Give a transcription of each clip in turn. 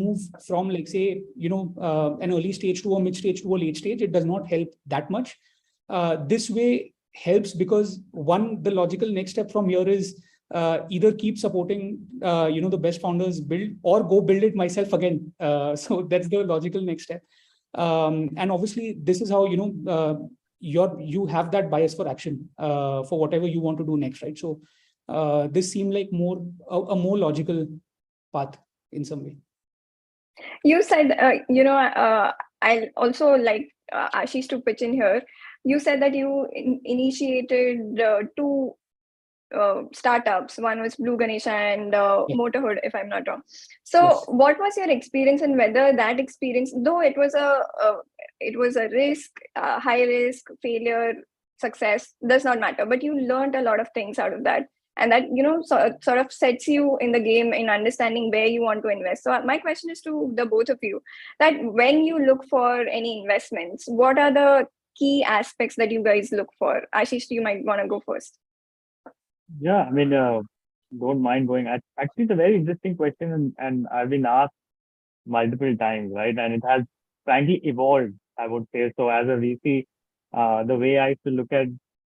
move from, like, say, an early stage to a mid stage to a late stage, it does not help that much. This way helps because, one, the logical next step from here is either keep supporting, the best founders build, or go build it myself again. So that's the logical next step. And obviously, this is how, you have that bias for action for whatever you want to do next, right? So this seemed like a more logical path in some way. You said, I'll also like Ashish to pitch in here. You said that you initiated two startups. One was Blue Ganesha and Motorhood, if I'm not wrong. So yes. What was your experience, and whether that experience, though it was a risk, high risk, failure, success, does not matter, but you learned a lot of things out of that. And that, sort of sets you in the game in understanding where you want to invest. So my question is to the both of you, that when you look for any investments, what are the key aspects that you guys look for? Ashish, you might want to go first. Yeah, I mean, don't mind going. Actually, it's a very interesting question, and I've been asked multiple times, right? And it has frankly evolved, I would say. So as a VC, the way I used to look at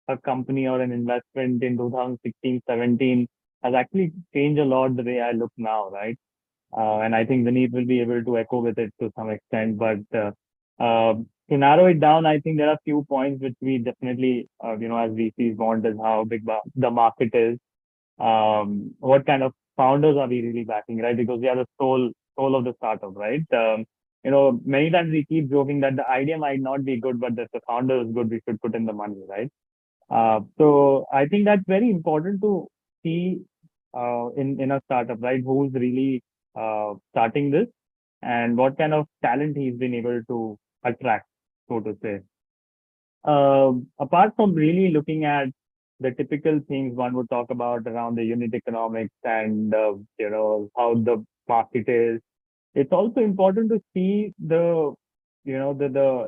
a company or an investment in 2016, 17 has actually changed a lot the way I look now, right? And I think Vineet will be able to echo with it to some extent. But to narrow it down, I think there are a few points which we definitely, as VCs want, is how big the market is. What kind of founders are we really backing, right? Because we are the soul of the startup, right? Many times we keep joking that the idea might not be good, but if the founder is good, we should put in the money, right? So I think that's very important to see in a startup, right? Who's really starting this and what kind of talent he's been able to attract, so to say. Apart from really looking at the typical things one would talk about around the unit economics and how the market is, it's also important to see the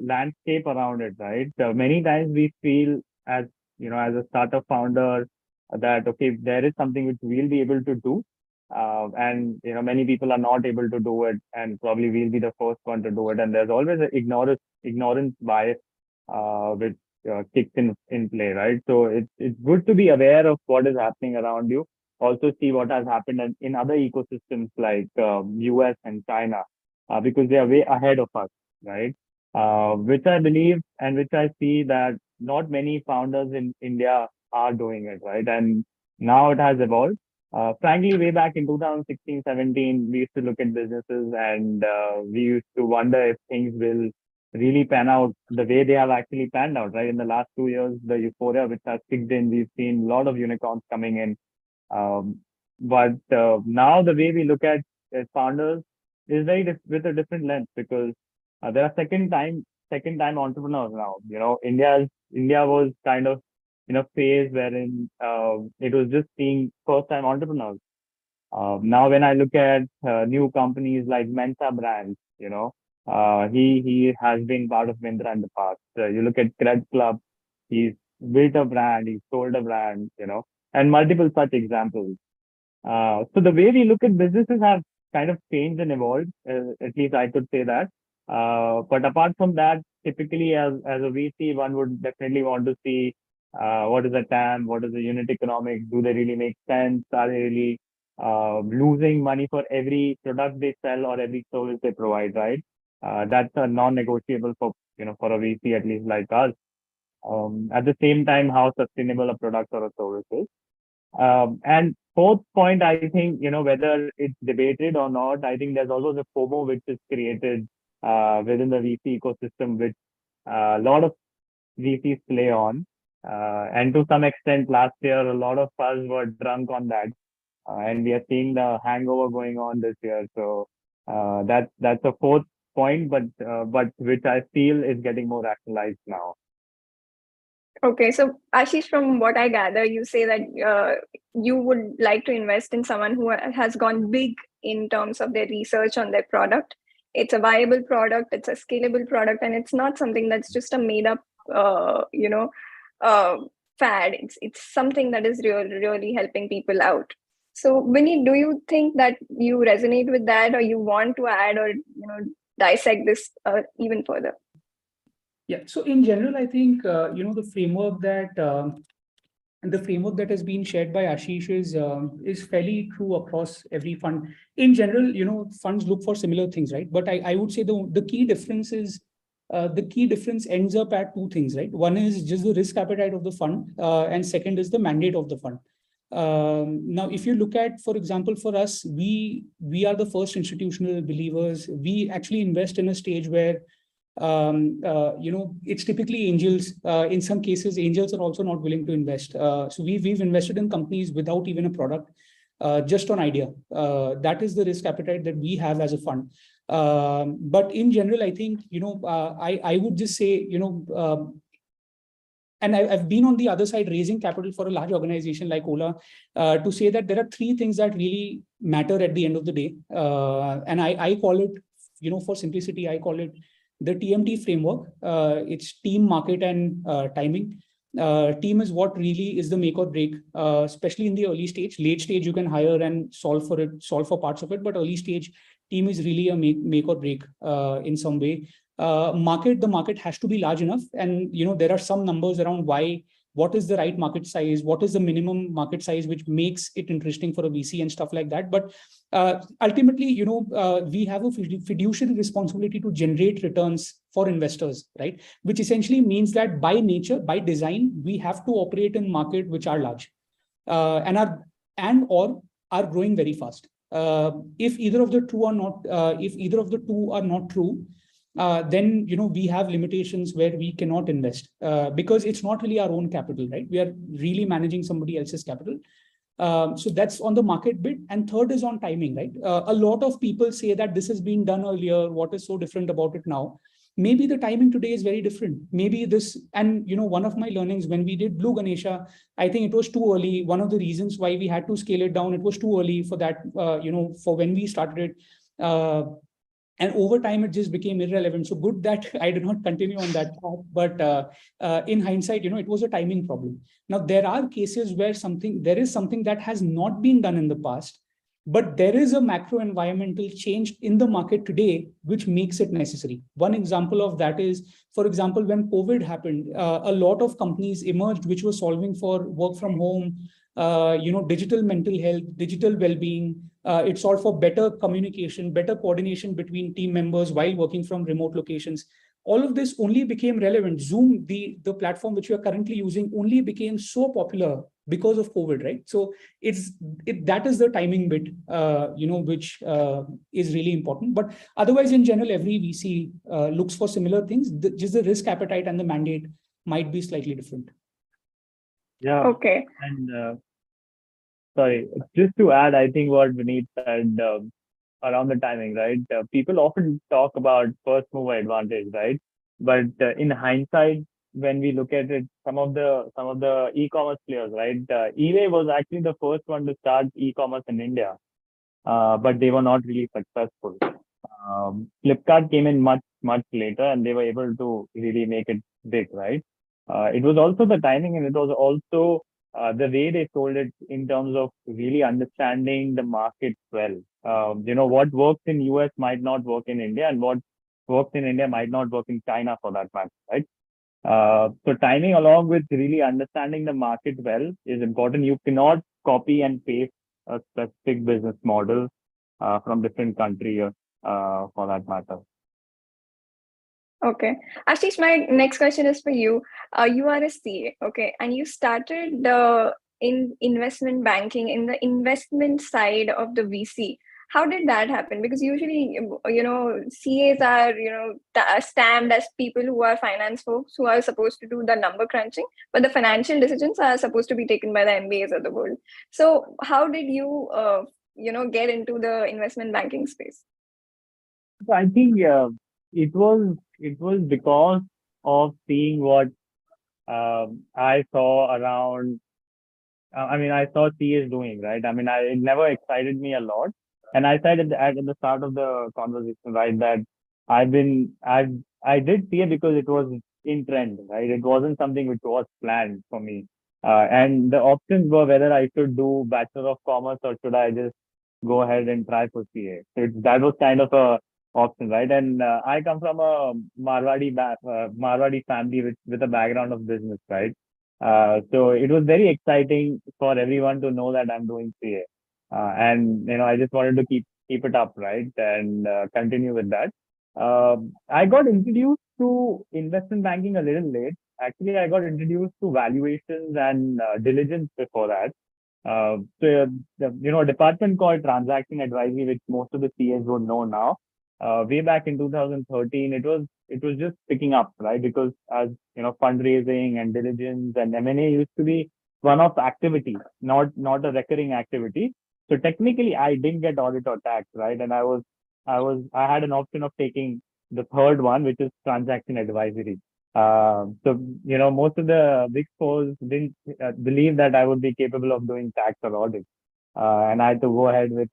landscape around it, right? Many times we feel as a startup founder that, okay, there is something which we'll be able to do. And many people are not able to do it, and probably we'll be the first one to do it. And there's always an ignorance bias which kicks in play, right? So it's good to be aware of what is happening around you. Also see what has happened in other ecosystems like US and China, because they are way ahead of us, right? Which I believe and which I see that not many founders in India are doing it, right? And now it has evolved. Frankly, way back in 2016, 17, we used to look at businesses and we used to wonder if things will really pan out the way they have actually panned out, right? In the last 2 years, the euphoria which has kicked in, we've seen a lot of unicorns coming in. But now the way we look at founders is with a different lens, because there are second time entrepreneurs now. India was kind of in a phase wherein it was just seeing first time entrepreneurs. Now when I look at new companies like Mensa Brands, he has been part of Mindra in the past. You look at Cred Club, he's built a brand, he's sold a brand, and multiple such examples. So the way we look at businesses have kind of changed and evolved, at least I could say that. But apart from that, typically as a VC, one would definitely want to see what is the TAM, what is the unit economics, do they really make sense, are they really losing money for every product they sell or every service they provide, right? That's a non-negotiable for a VC, at least like us. At the same time, how sustainable a product or a service is. And fourth point, I think, whether it's debated or not, I think there's also the FOMO which is created within the VC ecosystem, which a lot of VCs play on. And to some extent, last year, a lot of us were drunk on that. And we are seeing the hangover going on this year. So that's a fourth point, but which I feel is getting more rationalized now. Okay, so Ashish, from what I gather, you say that you would like to invest in someone who has gone big in terms of their research on their product. It's a viable product, it's a scalable product, and it's not something that's just a made up, fad. It's something that is really helping people out. So, Vinny, do you think that you resonate with that, or you want to add or dissect this even further? Yeah. So in general, I think the framework that has been shared by Ashish is fairly true across every fund. In general, funds look for similar things, right? But I would say the key difference is the key difference ends up at two things, right? One is just the risk appetite of the fund, and second is the mandate of the fund. Now, if you look at, for example, for us, we are the first institutional believers. We actually invest in a stage where it's typically angels. In some cases, angels are also not willing to invest. So we've invested in companies without even a product, just on idea. That is the risk appetite that we have as a fund. But in general, I think I would just say and I've been on the other side raising capital for a large organization like Ola to say that there are three things that really matter at the end of the day. And I call it, for simplicity, I call it the TMT framework. It's team, market, and timing. Team is what really is the make or break, especially in the early stage. Late stage, you can hire and solve for parts of it, but early stage, team is really a make or break in some way. The market has to be large enough, and there are some numbers around what is the right market size, what is the minimum market size which makes it interesting for a VC and stuff like that. But ultimately, we have a fiduciary responsibility to generate returns for investors, right? Which essentially means that by nature, by design, we have to operate in market which are large or are growing very fast. If either of the two are not true, then we have limitations where we cannot invest because it's not really our own capital, right? We are really managing somebody else's capital. So that's on the market bit. And third is on timing, right? A lot of people say that this has been done earlier. What is so different about it now? Maybe the timing today is very different. Maybe this, and one of my learnings when we did Blue Ganesha, I think it was too early. One of the reasons why we had to scale it down, it was too early for that, for when we started it. And over time, it just became irrelevant. So good that I did not continue on that path. But in hindsight, it was a timing problem. Now, there are cases where there is something that has not been done in the past, but there is a macro environmental change in the market today, which makes it necessary. One example of that is, for example, when COVID happened, a lot of companies emerged, which were solving for work from home, digital mental health, digital well-being. It's all for better communication, better coordination between team members while working from remote locations. All of this only became relevant. Zoom, the platform which we are currently using, only became so popular because of COVID, right? So that is the timing bit, which is really important. But otherwise, in general, every VC looks for similar things. Just the risk appetite and the mandate might be slightly different. Yeah. Okay. And sorry, just to add, I think what Vineet said around the timing, right? People often talk about first mover advantage, right? But in hindsight, when we look at it, some of the e-commerce players, right? eBay was actually the first one to start e-commerce in India, but they were not really successful. Flipkart came in much later, and they were able to really make it big, right? It was also the timing, and it was also the way they sold it in terms of really understanding the market well. What works in US might not work in India, and what works in India might not work in China for that matter, right? So timing along with really understanding the market well is important. You cannot copy and paste a specific business model from different country for that matter. Okay. Ashish, my next question is for you. You are a CA, okay, and you started in investment banking in the investment side of the VC. How did that happen? Because usually, CAs are, stamped as people who are finance folks who are supposed to do the number crunching, but the financial decisions are supposed to be taken by the MBAs of the world. So how did you, get into the investment banking space? So I think it was because of seeing what I saw around. I saw CAs doing, right. It never excited me a lot, and I said at the start of the conversation, right, that I did CA because it was in trend, right. It wasn't something which was planned for me. And the options were whether I should do Bachelor of Commerce or should I just go ahead and try for CA. So that was kind of a option, right? And I come from a Marwadi family with a background of business, right? So it was very exciting for everyone to know that I'm doing CA. And I just wanted to keep it up, right? And continue with that. I got introduced to investment banking a little late. Actually, I got introduced to valuations and diligence before that. A department called transaction advisory, which most of the CAs would know now. Way back in 2013, it was just picking up, right? Because as fundraising and diligence and M&A used to be one-off activity, not a recurring activity. So technically, I didn't get audit or tax, right? And I had an option of taking the third one, which is transaction advisory. So most of the big fours didn't believe that I would be capable of doing tax or audit, and I had to go ahead with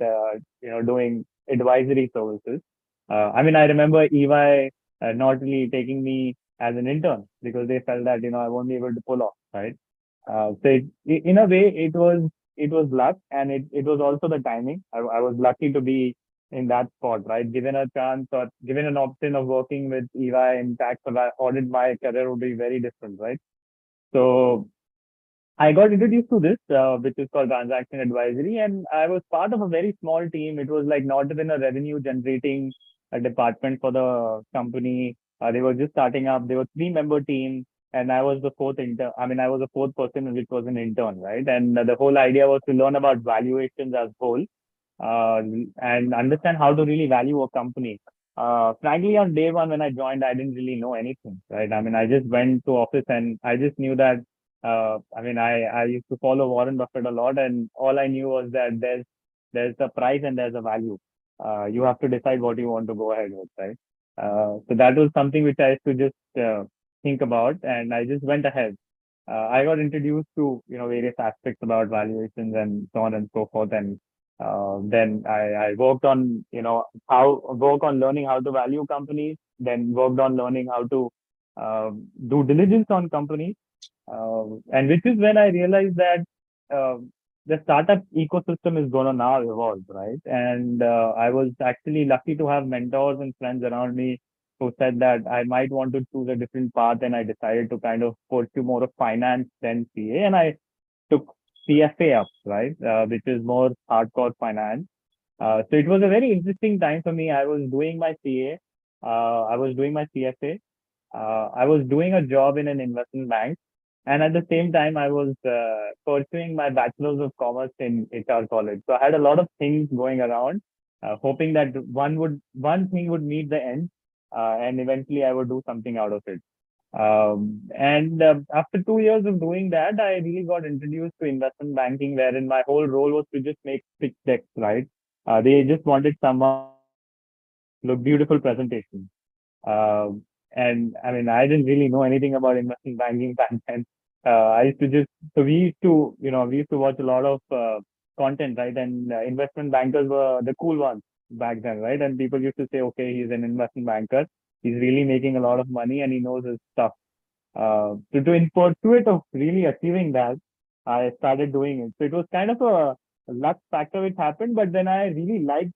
doing advisory services. I remember EY not really taking me as an intern because they felt that I won't be able to pull off, right? In a way, it was luck, and it was also the timing. I was lucky to be in that spot, right? Given a chance or given an option of working with EY in tax or audit, my career would be very different, right? So I got introduced to this, which is called transaction advisory, and I was part of a very small team. It was like not even a revenue generating department for the company. They were just starting up. They were 3-member team, and I was the fourth intern. I was the fourth person, which was an intern, right? And the whole idea was to learn about valuations as whole, and understand how to really value a company. Frankly, on day one when I joined, I didn't really know anything, right? I just went to office and I just knew that. I used to follow Warren Buffett a lot, and all I knew was that there's a price and there's a value. You have to decide what you want to go ahead with, right? So that was something which I used to just think about, and I just went ahead. I got introduced to various aspects about valuations and so on and so forth, and then I worked on learning how to value companies, then worked on learning how to do diligence on companies, and which is when I realized that uh, the startup ecosystem is going to now evolve, right? And I was actually lucky to have mentors and friends around me who said that I might want to choose a different path, and I decided to kind of pursue more of finance than CA, and I took CFA up, right, which is more hardcore finance. So it was a very interesting time for me. I was doing my CA, I was doing my CFA, I was doing a job in an investment bank, and at the same time, I was pursuing my bachelor's of commerce in HR college. So I had a lot of things going around, hoping that one thing would meet the end, and eventually I would do something out of it. And after 2 years of doing that, I really got introduced to investment banking, wherein my whole role was to just make pitch decks, right? They just wanted someone look beautiful presentation. Uh, and I didn't really know anything about investment banking back then. I used to just, so we used to watch a lot of content, right? And investment bankers were the cool ones back then, right? And people used to say, okay, he's an investment banker. He's really making a lot of money and he knows his stuff. In pursuit of really achieving that, I started doing it. So it was kind of a luck factor which happened, but then I really liked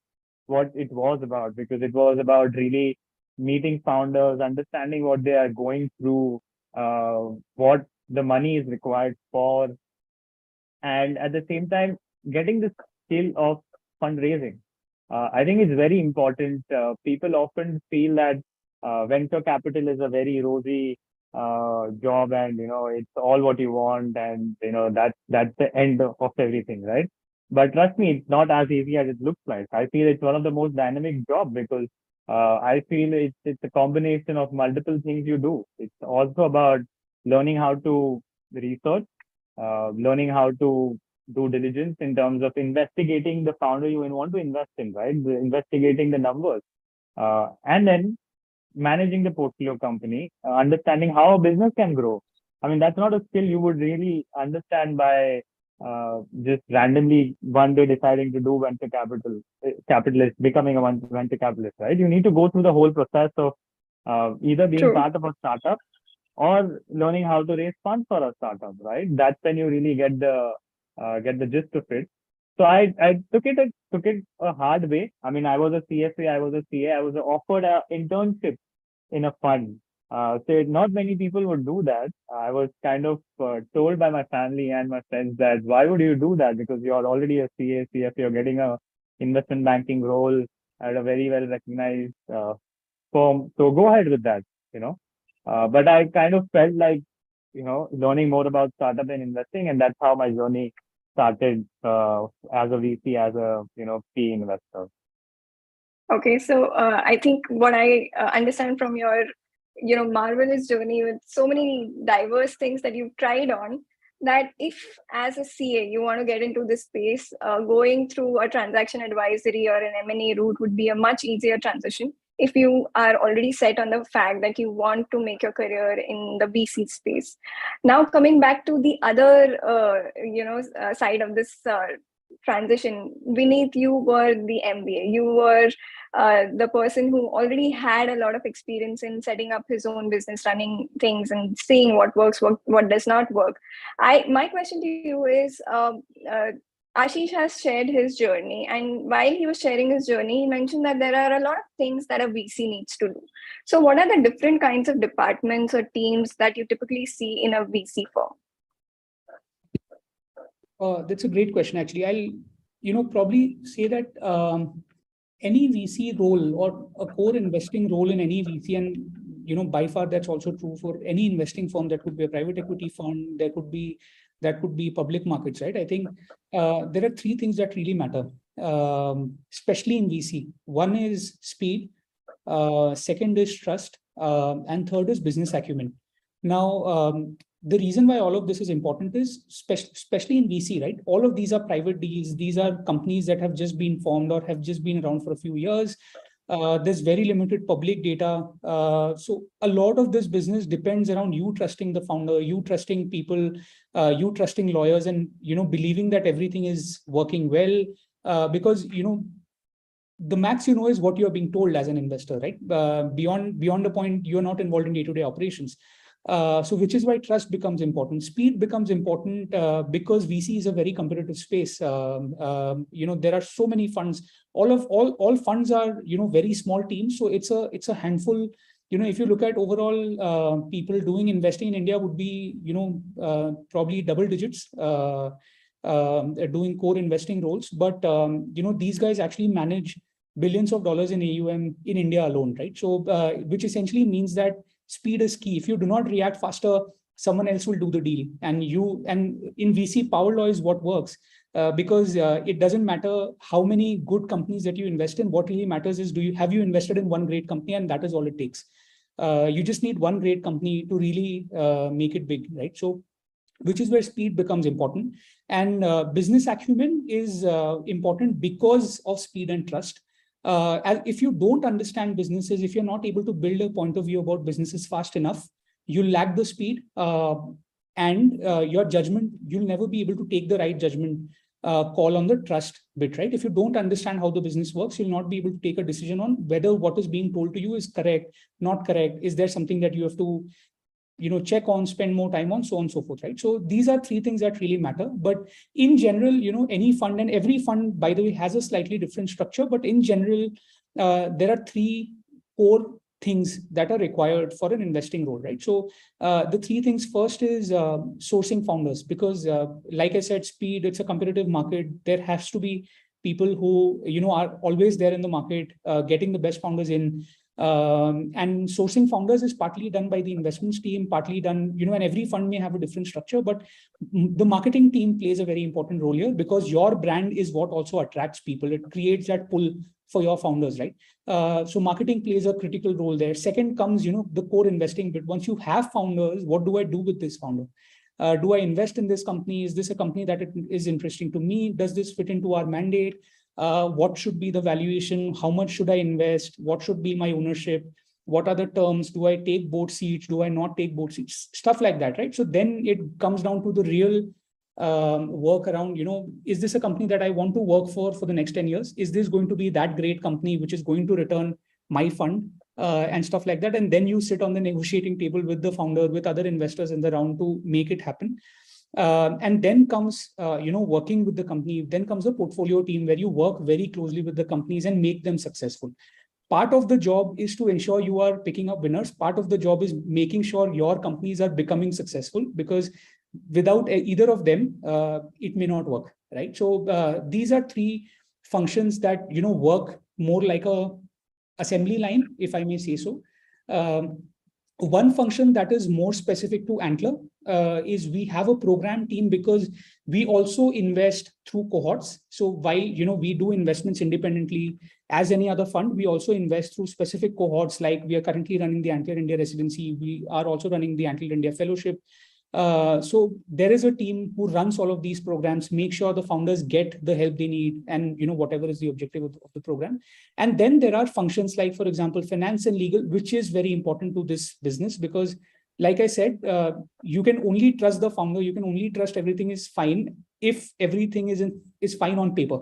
what it was about because it was about really meeting founders, understanding what they are going through, what the money is required for, and at the same time, getting the skill of fundraising. I think it's very important. People often feel that venture capital is a very rosy job, and it's all what you want, and that's the end of everything, right? But trust me, it's not as easy as it looks like. I feel it's one of the most dynamic jobs because I feel it's a combination of multiple things you do. It's also about learning how to research, learning how to do diligence in terms of investigating the founder you want to invest in, right? Investigating the numbers, and then managing the portfolio company, understanding how a business can grow. That's not a skill you would really understand by just randomly one day deciding to do capitalist, becoming a venture capitalist, right? You need to go through the whole process of either being True. part of a startup or learning how to raise funds for a startup, right? That's when you really get the gist of it. So I took it a hard way. I mean, I was a CFA, I was a CA, I was offered an internship in a fund. So not many people would do that. I was kind of told by my family and my friends that why would you do that? Because you're already a CA, CFA, you're getting a investment banking role at a very well recognized firm. So go ahead with that, you know. But I kind of felt like, learning more about startup and investing, and that's how my journey started as a VC, as a PE investor. Okay, so I think what I understand from your, marvelous journey with so many diverse things that you've tried on, that if as a CA you want to get into this space, going through a transaction advisory or an M&A route would be a much easier transition if you are already set on the fact that you want to make your career in the VC space. Now, coming back to the other, side of this transition, Vineet, you were the MBA. You were the person who already had a lot of experience in setting up his own business, running things, and seeing what works, what does not work. My question to you is, Ashish has shared his journey, and while he was sharing his journey, he mentioned that there are a lot of things that a VC needs to do. So what are the different kinds of departments or teams that you typically see in a VC firm? That's a great question, actually. I'll, probably say that any VC role or a core investing role in any VC, and by far that's also true for any investing firm. That could be a private equity fund, that could be public markets, right? I think there are three things that really matter, especially in VC. One is speed, second is trust, and third is business acumen. Now, the reason why all of this is important is, especially in VC, right? All of these are private deals. These are companies that have just been formed or have just been around for a few years. There's very limited public data. So a lot of this business depends around you trusting the founder, you trusting people, you trusting lawyers, and, believing that everything is working well, because, the max is what you're being told as an investor, right? Beyond the point, you're not involved in day-to-day operations. So which is why trust becomes important. Speed becomes important because VC is a very competitive space. There are so many funds. All funds are very small teams. So it's a handful. If you look at overall people doing investing in India would be probably double digits doing core investing roles. But these guys actually manage billions of dollars in AUM in India alone, right? So which essentially means that speed is key. If you do not react faster, someone else will do the deal. And in VC, power law is what works because it doesn't matter how many good companies that you invest in. What really matters is, have you invested in one great company, and that is all it takes. You just need one great company to really make it big, right? So, which is where speed becomes important. And business acumen is important because of speed and trust. If you don't understand businesses, if you're not able to build a point of view about businesses fast enough, you lack the speed and your judgment. You'll never be able to take the right judgment call on the trust bit, right? If you don't understand how the business works, you'll not be able to take a decision on whether what is being told to you is correct, not correct. Is there something that you have to check on, spend more time on, so on and so forth, right? So these are three things that really matter. But in general, any fund, and every fund, by the way, has a slightly different structure. But in general, there are three core things that are required for an investing role, right? So the three things, first is sourcing founders, because like I said, speed, it's a competitive market. There has to be people who, are always there in the market, getting the best founders in. And sourcing founders is partly done by the investments team, partly done, and every fund may have a different structure, but the marketing team plays a very important role here, because your brand is what also attracts people. It creates that pull for your founders, right? So marketing plays a critical role there. Second comes, the core investing bit. Once you have founders, what do I do with this founder? Do I invest in this company? Is this a company that is interesting to me? Does this fit into our mandate? What should be the valuation? How much should I invest? What should be my ownership? What are the terms? Do I take board seats? Do I not take board seats? Stuff like that, right? So then it comes down to the real work around, is this a company that I want to work for the next 10 years? Is this going to be that great company which is going to return my fund and stuff like that. And then you sit on the negotiating table with the founder, with other investors in the round to make it happen. And then comes, working with the company. Then comes a portfolio team where you work very closely with the companies and make them successful. Part of the job is to ensure you are picking up winners. Part of the job is making sure your companies are becoming successful, because without either of them, it may not work, right? So these are three functions that, work more like a assembly line, if I may say so. One function that is more specific to Antler is we have a program team, because we also invest through cohorts. So while we do investments independently as any other fund, we also invest through specific cohorts. Like we are currently running the Antler India Residency. We are also running the Antler India Fellowship. So there is a team who runs all of these programs, make sure the founders get the help they need, and whatever is the objective of the program. And then there are functions like, for example, finance and legal, which is very important to this business, because like I said, you can only trust the founder, you can only trust everything is fine if everything is fine on paper,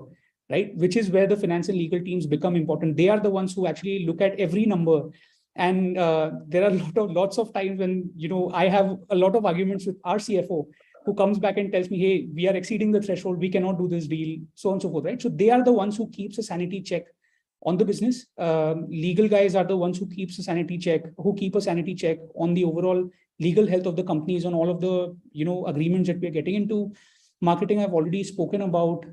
right? Which is where the finance and legal teams become important. They are the ones who actually look at every number. And there are lots of times when, I have a lot of arguments with our CFO, who comes back and tells me, hey, we are exceeding the threshold, we cannot do this deal, so on and so forth, right? So they are the ones who keeps a sanity check on the business. Legal guys are the ones who keeps a sanity check, who keep a sanity check on the overall legal health of the companies, on all of the, agreements that we are getting into. Marketing, I've already spoken about.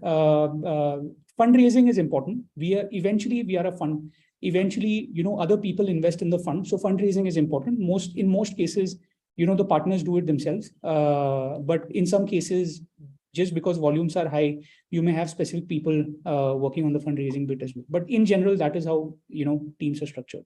Fundraising is important. We are a fund. Eventually, other people invest in the fund. So fundraising is important. In most cases, the partners do it themselves. But in some cases, just because volumes are high, you may have specific people working on the fundraising bit as well. But in general, that is how, teams are structured.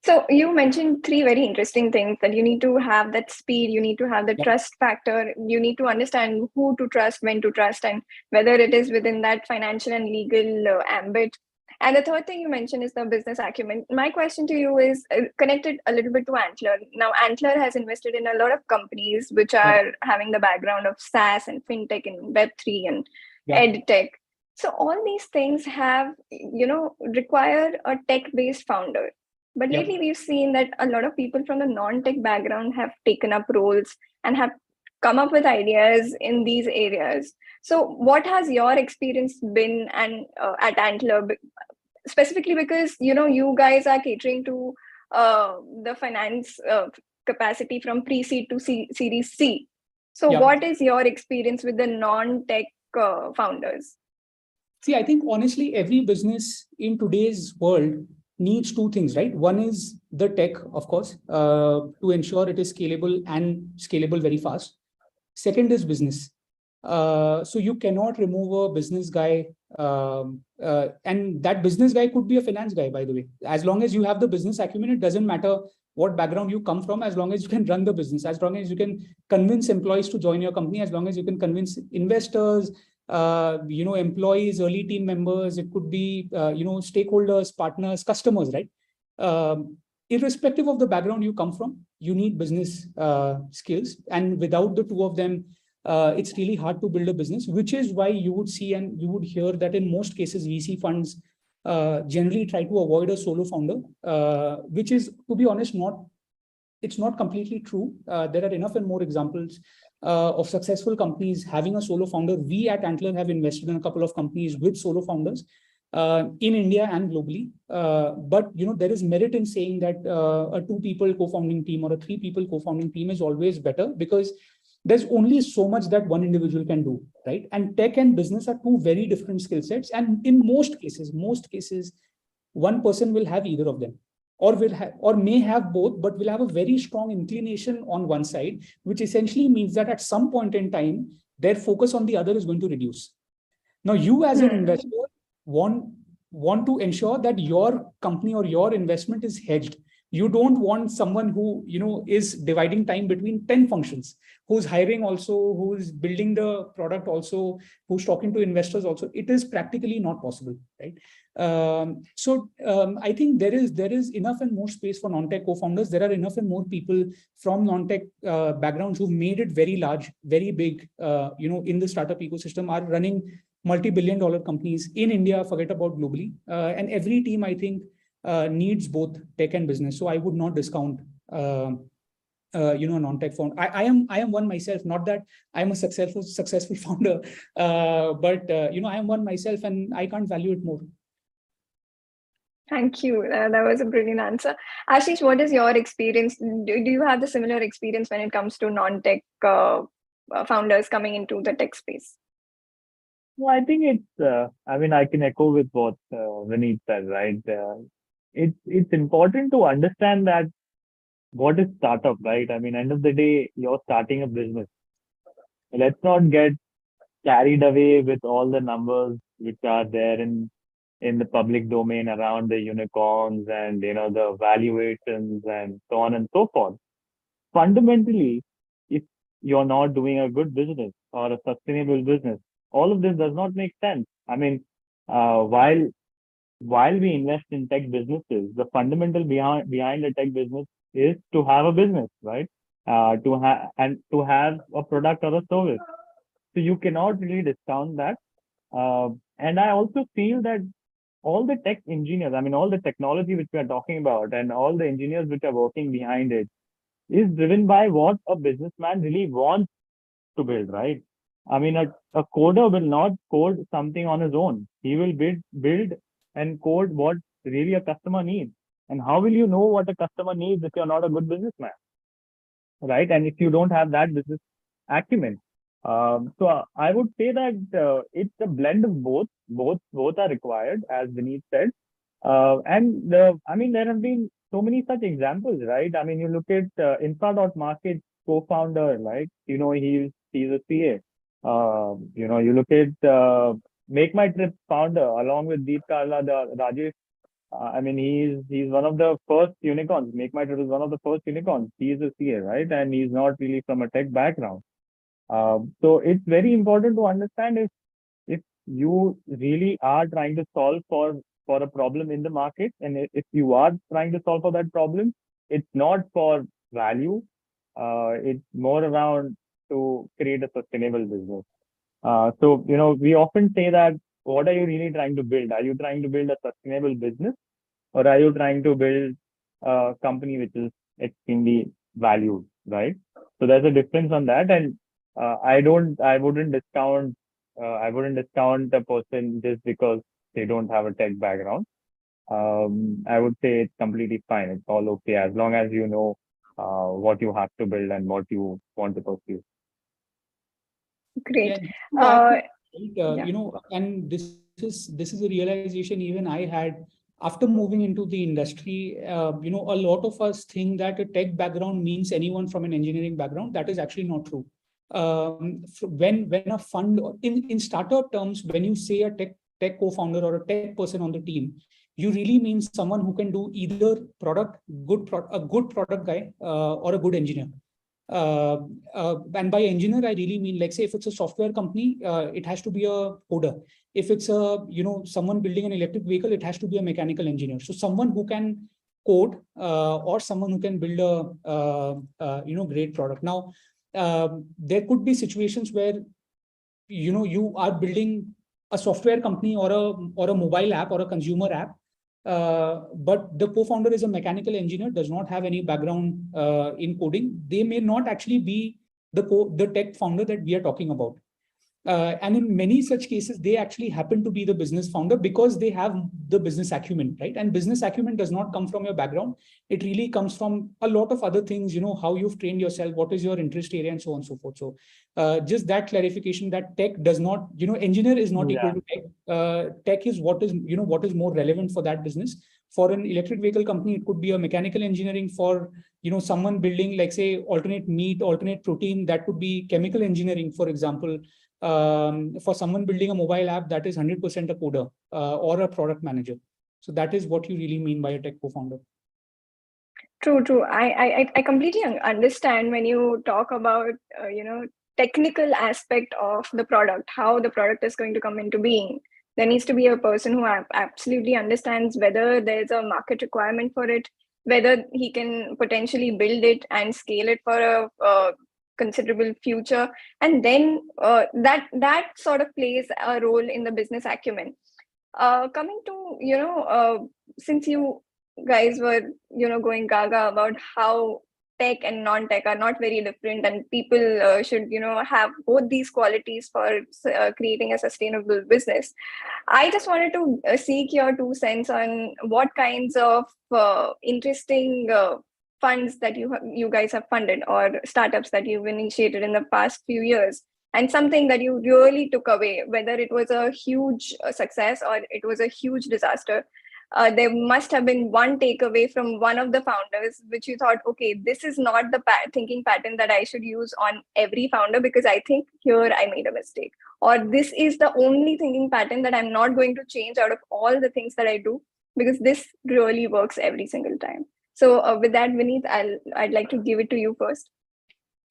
So you mentioned three very interesting things: that you need to have that speed, you need to have the trust factor, you need to understand who to trust, when to trust, and whether it is within that financial and legal ambit. And the third thing you mentioned is the business acumen. My question to you is connected a little bit to Antler. Now, Antler has invested in a lot of companies which are having the background of SaaS and FinTech and Web3 and EdTech. So all these things have, require a tech-based founder. But lately we've seen that a lot of people from the non-tech background have taken up roles and have come up with ideas in these areas. So what has your experience been at Antler, specifically because, you guys are catering to the finance capacity from pre-seed to Series C. So what is your experience with the non-tech founders? See, I think honestly, every business in today's world needs two things, right? One is the tech, of course, to ensure it is scalable and scalable very fast. Second is business. So you cannot remove a business guy, and that business guy could be a finance guy, by the way. As long as you have the business acumen, it doesn't matter what background you come from, as long as you can run the business, as long as you can convince employees to join your company, as long as you can convince investors, employees, early team members, it could be, stakeholders, partners, customers, right? Irrespective of the background you come from, you need business skills. And without the two of them, it's really hard to build a business, which is why you would see and you would hear that in most cases, VC funds generally try to avoid a solo founder, which is, to be honest, it's not completely true. There are enough and more examples of successful companies having a solo founder. We at Antler have invested in a couple of companies with solo founders in India and globally. But there is merit in saying that a 2-people co-founding team or a 3-people co-founding team is always better, because there's only so much that one individual can do, right? And tech and business are two very different skill sets. And in most cases, one person will have either of them, or may have both, but will have a very strong inclination on one side, which essentially means that at some point in time, their focus on the other is going to reduce. Now, you as an investor want to ensure that your company or your investment is hedged. You don't want someone who, is dividing time between 10 functions, who's hiring also, who's building the product also, who's talking to investors also. It is practically not possible, right? So I think there is enough and more space for non-tech co-founders. There are enough and more people from non-tech backgrounds who've made it very large, very big, in the startup ecosystem, are running multi-billion-dollar companies in India, forget about globally. And every team, I think, needs both tech and business. So I would not discount non-tech founder. I am one myself. Not that I'm a successful founder, but I am one myself, and I can't value it more. Thank you. That was a brilliant answer. Ashish, what is your experience? Do you have the similar experience when it comes to non-tech founders coming into the tech space? Well, I think it's, I can echo with what Vineet said, right? It's important to understand that what is startup, right? I mean, end of the day, you're starting a business. Let's not get carried away with all the numbers which are there in the public domain around the unicorns and the valuations and so on and so forth. Fundamentally, if you're not doing a good business or a sustainable business, all of this does not make sense. I mean, while we invest in tech businesses, the fundamental behind a tech business is to have a business, right? To have a product or a service. So you cannot really discount that. And I also feel that all the tech engineers, all the technology which we are talking about and all the engineers which are working behind it is driven by what a businessman really wants to build, right? I mean, a coder will not code something on his own. He will build and code what really a customer needs. And how will you know what a customer needs if you're not a good businessman, right? And if you don't have that business acumen. So I would say that it's a blend of both. Both are required, as Vineet said. There have been so many such examples, right? I mean, you look at Infra.market co-founder, like, he's a CA. You look at Make My Trip founder, along with Deep Karla, Rajesh. He's one of the first unicorns. Make My Trip is one of the first unicorns. He's a CA, right? And he's not really from a tech background. So it's very important to understand if you really are trying to solve for a problem in the market, and if you are trying to solve for that problem, it's not for value. It's more around to create a sustainable business. So we often say that, what are you really trying to build? Are you trying to build a sustainable business, or are you trying to build a company which is extremely valued, right? So there's a difference on that, and I wouldn't discount a person just because they don't have a tech background. I would say it's completely fine. It's all okay as long as you know what you have to build and what you want to pursue. Great. And this is a realization even I had after moving into the industry. A lot of us think that a tech background means anyone from an engineering background. That is actually not true. When a fund in startup terms, when you say a tech co-founder or a tech person on the team, you really mean someone who can do either a good product guy or a good engineer. And by engineer, I really mean, like, say, if it's a software company, it has to be a coder. If it's someone building an electric vehicle, it has to be a mechanical engineer. So someone who can code or someone who can build a great product. Now, there could be situations where you are building a software company or a mobile app or a consumer app, but the co-founder is a mechanical engineer, does not have any background in coding. They may not actually be the tech founder that we are talking about. And in many such cases, they actually happen to be the business founder because they have the business acumen, right? And business acumen does not come from your background. It really comes from a lot of other things, how you've trained yourself, what is your interest area, and so on and so forth. So just that clarification that tech does not, engineer is not equal to tech. Tech is what is more relevant for that business. For an electric vehicle company, it could be a mechanical engineering. For someone building, like, say, alternate meat, alternate protein, that could be chemical engineering, for example. For someone building a mobile app, that is 100% a coder or a product manager. So that is what you really mean by a tech co-founder. True. I completely understand when you talk about technical aspect of the product, how the product is going to come into being. There needs to be a person who absolutely understands whether there's a market requirement for it, whether he can potentially build it and scale it for a considerable future, and then that sort of plays a role in the business acumen. Coming to since you guys were, going gaga about how tech and non-tech are not very different, and people should, have both these qualities for creating a sustainable business. I just wanted to seek your 2 cents on what kinds of interesting funds that you guys have funded, or startups that you've initiated in the past few years, and something that you really took away, whether it was a huge success or it was a huge disaster. There must have been one takeaway from one of the founders which you thought, okay, this is not the thinking pattern that I should use on every founder, because I think here I made a mistake, or this is the only thinking pattern that I'm not going to change out of all the things that I do, because this really works every single time. So with that, Vineet, I'd like to give it to you first.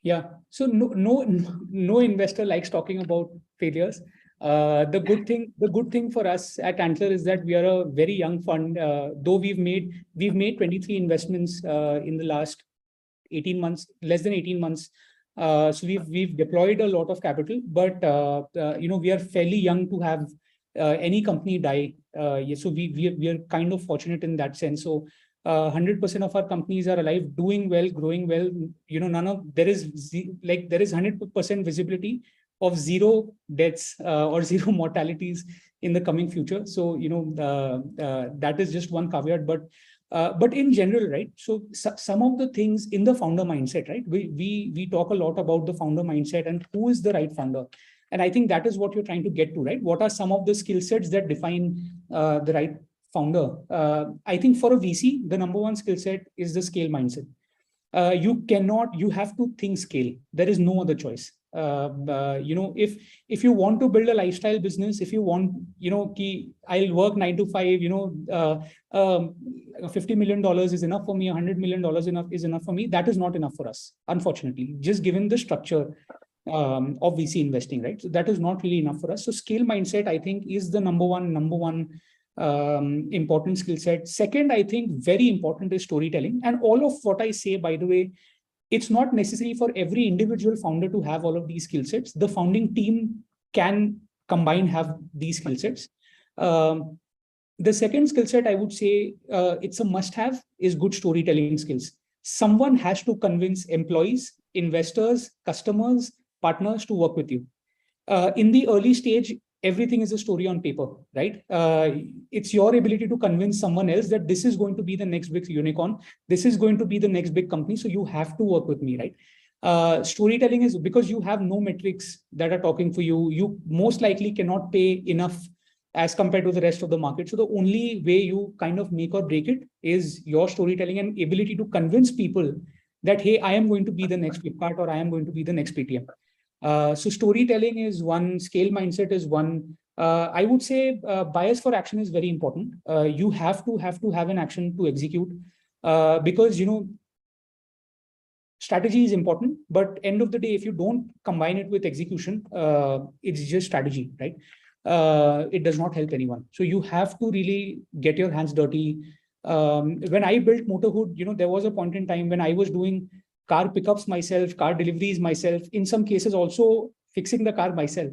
Yeah. So no investor likes talking about failures. The good thing for us at Antler is that we are a very young fund. Though we've made 23 investments in the last 18 months, less than 18 months. So we've deployed a lot of capital, but we are fairly young to have any company die. So we are kind of fortunate in that sense. So 100% of our companies are alive, doing well, growing well. There is 100% visibility of zero deaths or zero mortalities in the coming future. So that is just one caveat, but in general, right? So some of the things in the founder mindset, right? We talk a lot about the founder mindset and who is the right founder. And I think that is what you're trying to get to, right? What are some of the skill sets that define the right founder? I think for a VC, the number one skill set is the scale mindset. You have to think scale. There is no other choice. If you want to build a lifestyle business, if you want, I'll work 9 to 5, $50 million is enough for me, $100 million is enough for me. That is not enough for us, unfortunately, just given the structure of VC investing, right? So that is not really enough for us. So scale mindset, I think, is the number one important skill set. Second, I think very important is storytelling. And all of what I say, by the way, it's not necessary for every individual founder to have all of these skill sets. The founding team can have these skill sets. The second skill set, I would say, it's a must-have, is good storytelling skills. Someone has to convince employees, investors, customers, partners to work with you. In the early stage, everything is a story on paper, right? It's your ability to convince someone else that this is going to be the next big unicorn. This is going to be the next big company. So you have to work with me, right? Storytelling is because you have no metrics that are talking for you. You most likely cannot pay enough as compared to the rest of the market. So the only way you kind of make or break it is your storytelling and ability to convince people that, hey, I am going to be the next Flipkart, or I am going to be the next Paytm. So storytelling is one, scale mindset is one. I would say bias for action is very important. You have to have an action to execute because, strategy is important, but end of the day, if you don't combine it with execution, it's just strategy, right? It does not help anyone. So you have to really get your hands dirty. When I built Motorhood, there was a point in time when I was doing car pickups myself, car deliveries myself, in some cases also fixing the car myself.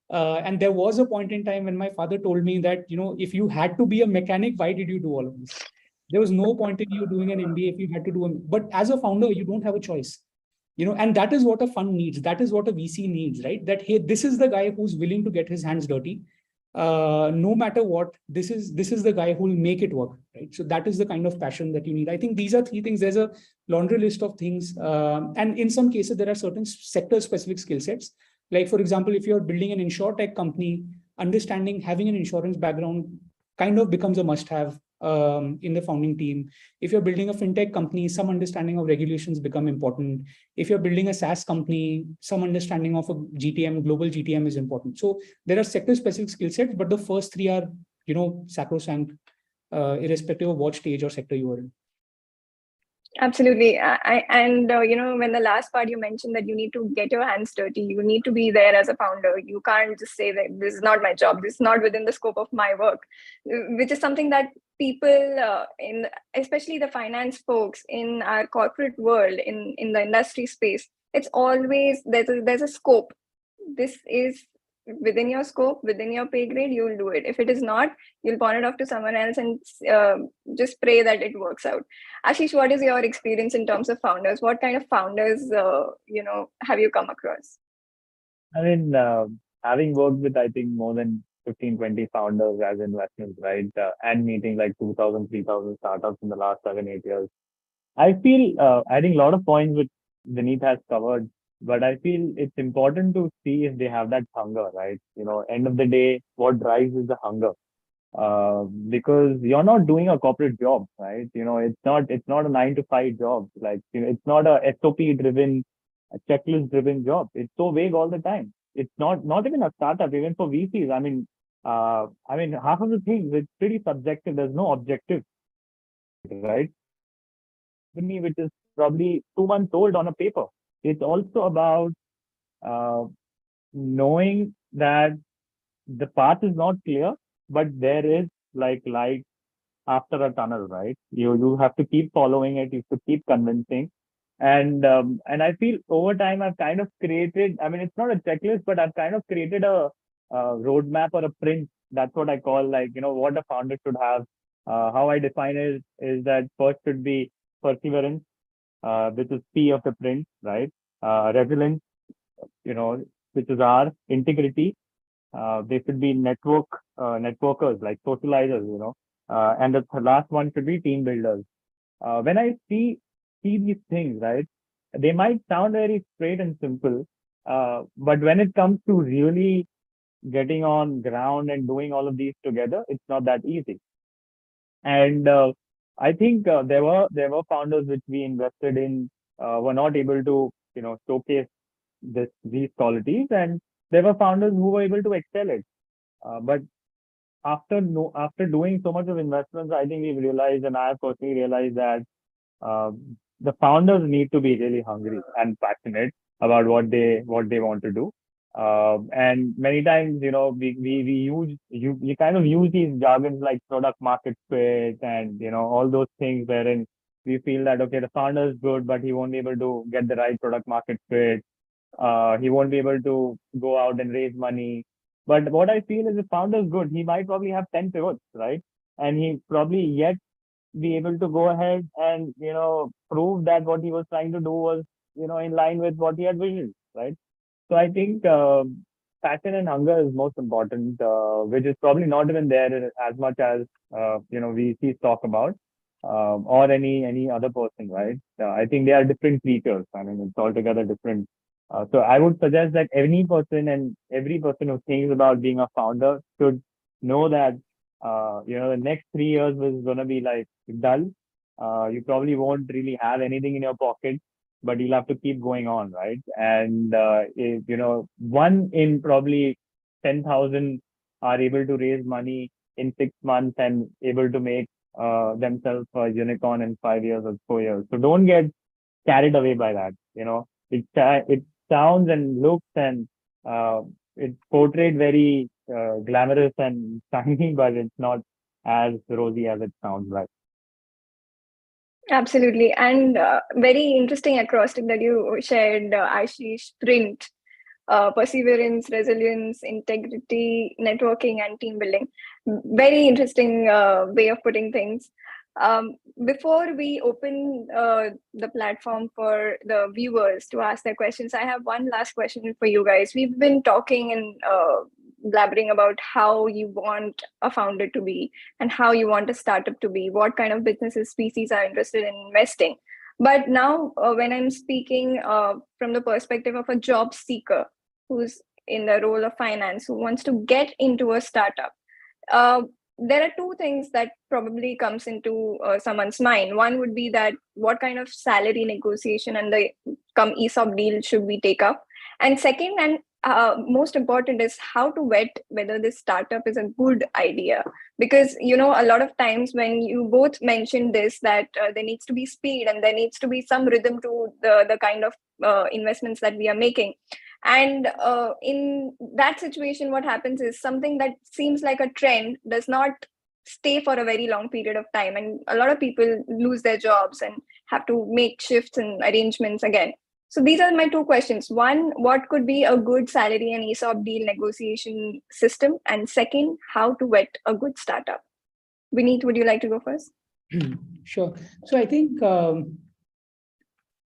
And there was a point in time when my father told me that, if you had to be a mechanic, why did you do all of this? There was no point in you doing an MBA if you had to do but as a founder, you don't have a choice. And that is what a fund needs. That is what a VC needs, right? That, hey, this is the guy who's willing to get his hands dirty. No matter what, this is the guy who will make it work, right? So that is the kind of passion that you need. I think these are 3 things. There's a laundry list of things. And in some cases, there are certain sector-specific skill sets. Like, for example, if you're building an insurtech company, having an insurance background kind of becomes a must-have in the founding team. If you're building a fintech company, some understanding of regulations become important. If you're building a SaaS company, some understanding of a GTM, global GTM is important. So there are sector-specific skill sets, but the first 3 are, sacrosanct, irrespective of what stage or sector you are in. Absolutely. When the last part you mentioned that you need to get your hands dirty, you need to be there as a founder. You can't just say that this is not my job, this is not within the scope of my work, which is something that people especially the finance folks in our corporate world, in the industry space, it's always there's a scope. This is within your scope, within your pay grade, you'll do it. If it is not, you'll pawn it off to someone else and just pray that it works out. Ashish, what is your experience in terms of founders? What kind of founders, have you come across? I mean, having worked with, I think, more than 15, 20 founders as investors, right? And meeting like 2,000, 3,000 startups in the last 7, 8 years. I feel, I think a lot of points which Vineet has covered, but I feel it's important to see if they have that hunger, right? End of the day, what drives is the hunger. Because you're not doing a corporate job, right? It's not a 9 to 5 job. Like, it's not a SOP driven, a checklist driven job. It's so vague all the time. It's not even a startup, even for VCs. I mean, half of the things, it's pretty subjective. There's no objective, right? Company which is probably 2 months old on a paper. It's also about uh, knowing that the path is not clear, but there is like light after a tunnel, right? You have to keep following it. You have to keep convincing, and I feel over time I've kind of created. I mean, it's not a checklist, but I've kind of created a roadmap or a print. That's what I call, like, what a founder should have. How I define it is that first should be perseverance, which is P of the print, right? Resilience, you know, which is R. Integrity. They should be networkers, like socializers. And the last one should be team builders. When I see these things, right, they might sound very straight and simple, but when it comes to really getting on ground and doing all of these together, it's not that easy. And I think there were founders which we invested in were not able to showcase these qualities, and there were founders who were able to excel it. But after doing so much of investments, I think we've realized, and I have personally realized, that uh, the founders need to be really hungry and passionate about what they want to do. And many times, we kind of use these jargons like product market fit and all those things, wherein we feel that, okay, the founder is good, but he won't be able to get the right product market fit. He won't be able to go out and raise money. But what I feel is, the founder is good, he might probably have 10 pivots, right? And he probably yet be able to go ahead and prove that what he was trying to do was in line with what he had visioned, right? So I think passion and hunger is most important, which is probably not even there as much as we see talk about, or any other person, right? I think they are different creatures. I mean, it's altogether different. So I would suggest that any person and every person who thinks about being a founder should know that the next 3 years is going to be like dull. You probably won't really have anything in your pocket, but you'll have to keep going on, right? And if, one in probably 10,000 are able to raise money in 6 months and able to make themselves a unicorn in 5 years or 4 years. So don't get carried away by that. It sounds and looks and it's portrayed very glamorous and shiny, but it's not as rosy as it sounds like. Absolutely. And very interesting acrostic that you shared, Ashish: print, perseverance, resilience, integrity, networking, and team building. Very interesting way of putting things. Before we open the platform for the viewers to ask their questions, I have one last question for you guys. We've been talking and blabbering about how you want a founder to be and how you want a startup to be, what kind of businesses species are interested in investing. But now when I'm speaking from the perspective of a job seeker who's in the role of finance, who wants to get into a startup, there are two things that probably comes into someone's mind. One would be that what kind of salary negotiation and the ESOP deal should we take up? And second, and most important, is how to vet whether this startup is a good idea. Because, a lot of times when you both mentioned this, that there needs to be speed and there needs to be some rhythm to the kind of investments that we are making. And in that situation, what happens is something that seems like a trend does not stay for a very long period of time. And a lot of people lose their jobs and have to make shifts and arrangements again. So these are my two questions. One, what could be a good salary and ESOP deal negotiation system? And second, how to vet a good startup? Vineet, would you like to go first? Sure. So I think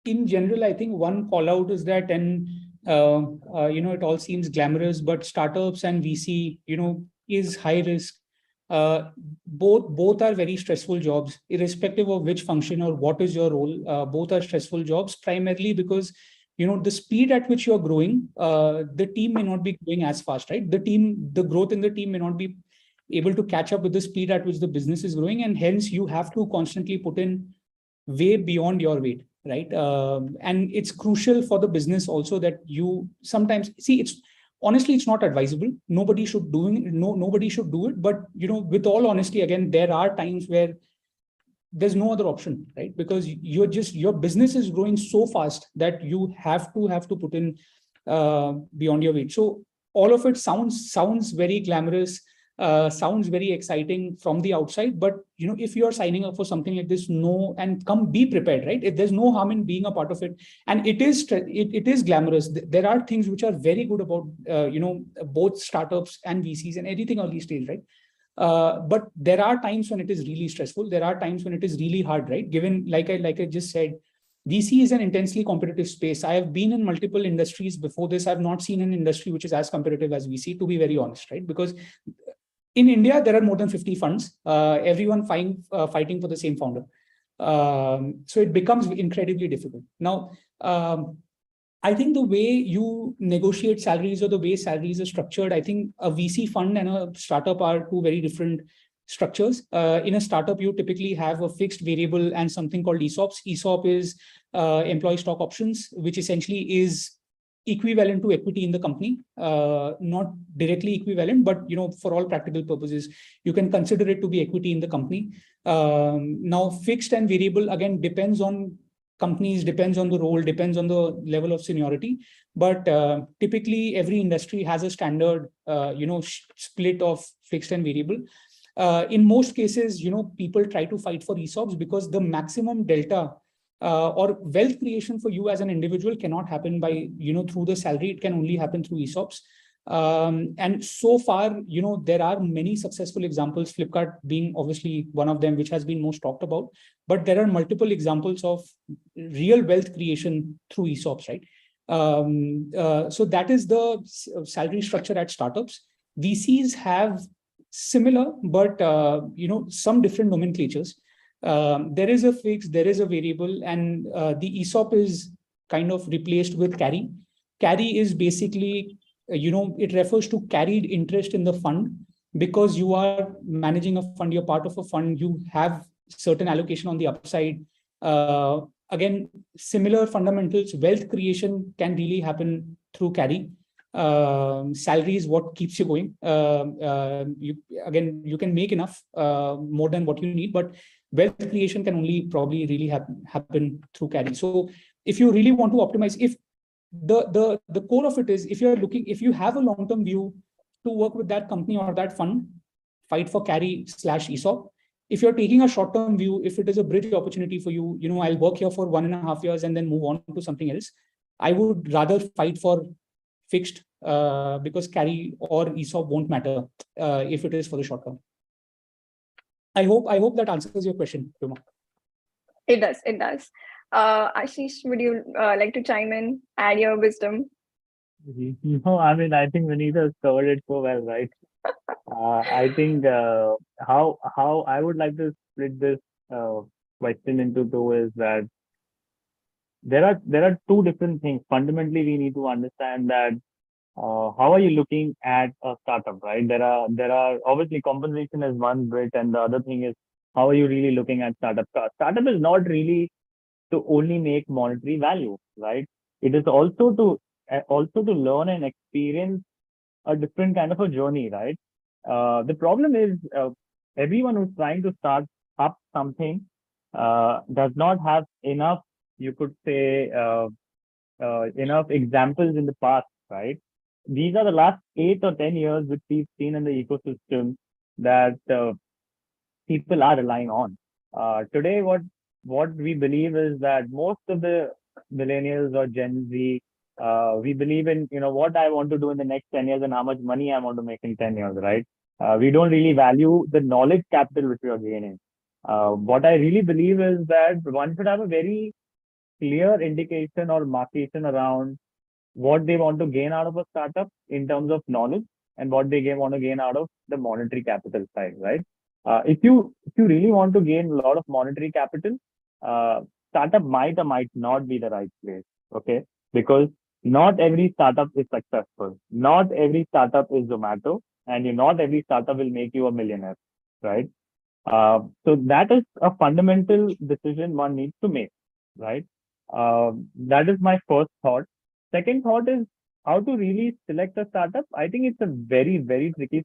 in general, I think one call out is that, and it all seems glamorous, but startups and VC, is high risk. Both are very stressful jobs, irrespective of which function or what is your role. Both are stressful jobs, primarily because the speed at which you're growing, the team may not be growing as fast, right? The growth in the team may not be able to catch up with the speed at which the business is growing, and hence you have to constantly put in way beyond your weight, right? And it's crucial for the business also that you sometimes see, it's not advisable. Nobody should do it. But with all honesty, again, there are times where there's no other option, right? Because your business is growing so fast that you have to put in beyond your weight. So all of it sounds very glamorous, sounds very exciting from the outside, but if you are signing up for something like this, be prepared, right? If there's no harm in being a part of it, and it is glamorous. There are things which are very good about both startups and VCs and anything early stage, right? But there are times when it is really stressful. There are times when it is really hard, right? Given, like I just said, VC is an intensely competitive space. I have been in multiple industries before this. I've not seen an industry which is as competitive as VC, to be very honest, right? Because in India, there are more than 50 funds, everyone fighting for the same founder. So it becomes incredibly difficult. Now, I think the way you negotiate salaries or the way salaries are structured, I think a VC fund and a startup are two very different structures. In a startup, you typically have a fixed variable and something called ESOPs. ESOP is employee stock options, which essentially is equivalent to equity in the company, not directly equivalent, but for all practical purposes, you can consider it to be equity in the company. Now, fixed and variable again depends on companies, depends on the role, depends on the level of seniority. But typically, every industry has a standard, split of fixed and variable. In most cases, people try to fight for ESOPs because the maximum delta or wealth creation for you as an individual cannot happen by, through the salary. It can only happen through ESOPs. And so far, there are many successful examples, Flipkart being obviously one of them, which has been most talked about. But there are multiple examples of real wealth creation through ESOPs, right? So that is the salary structure at startups. VCs have similar, but some different nomenclatures. There is a fixed, there is a variable, and the ESOP is kind of replaced with carry. Carry is basically, it refers to carried interest in the fund. Because you are managing a fund, you're part of a fund, you have certain allocation on the upside. Again, similar fundamentals. Wealth creation can really happen through carry. Salary is what keeps you going. You can make enough, more than what you need, but wealth creation can only probably really happen through carry. So if you really want to optimize, if the core of it is, if you have a long-term view to work with that company or that fund, fight for carry / ESOP. If you're taking a short-term view, if it is a bridge opportunity for you, I'll work here for 1.5 years and then move on to something else, I would rather fight for fixed, because carry or ESOP won't matter if it is for the short term. I hope that answers your question, Ruma. It does. Ashish, would you like to chime in, add your wisdom? I think Vineet has covered it so well, right? I think how I would like to split this question into two is that there are two different things. Fundamentally, we need to understand that how are you looking at a startup, right? There are obviously compensation is one bit, and the other thing is how are you really looking at startup? Startup is not really to only make monetary value, right? It is also to learn and experience a different kind of a journey, right? The problem is everyone who's trying to start up something does not have enough, you could say, enough examples in the past, right? These are the last 8 or 10 years which we've seen in the ecosystem that people are relying on. Today, what we believe is that most of the millennials or Gen Z, we believe in, what I want to do in the next 10 years and how much money I want to make in 10 years, right? We don't really value the knowledge capital which we are gaining. What I really believe is that one should have a very clear indication or markation around what they want to gain out of a startup in terms of knowledge and what they want to gain out of the monetary capital side, right? If you really want to gain a lot of monetary capital, uh, startup might or might not be the right place, okay? Because not every startup is successful. Not every startup is Zomato, and not every startup will make you a millionaire, right? So that is a fundamental decision one needs to make, right? That is my first thought. Second thought is how to really select a startup. I think it's a very, very tricky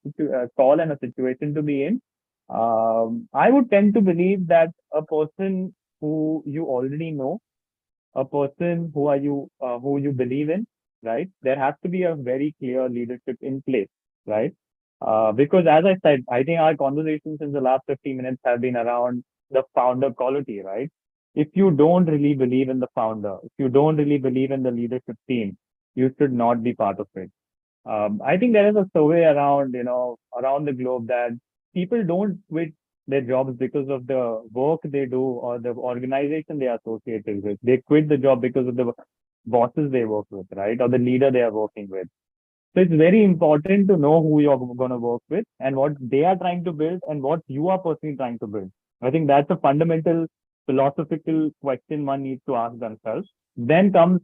call and a situation to be in. I would tend to believe that a person who you already know, a person who you believe in, right? There has to be a very clear leadership in place, right? Because as I said, I think our conversations in the last 50 minutes have been around the founder quality, right? If you don't really believe in the founder, if you don't really believe in the leadership team, you should not be part of it. I think there is a survey around, around the globe that people don't quit their jobs because of the work they do or the organization they are associated with. They quit the job because of the bosses they work with, right? Or the leader they are working with. So it's very important to know who you're going to work with and what they are trying to build and what you are personally trying to build. I think that's a fundamental philosophical question one needs to ask themselves. Then comes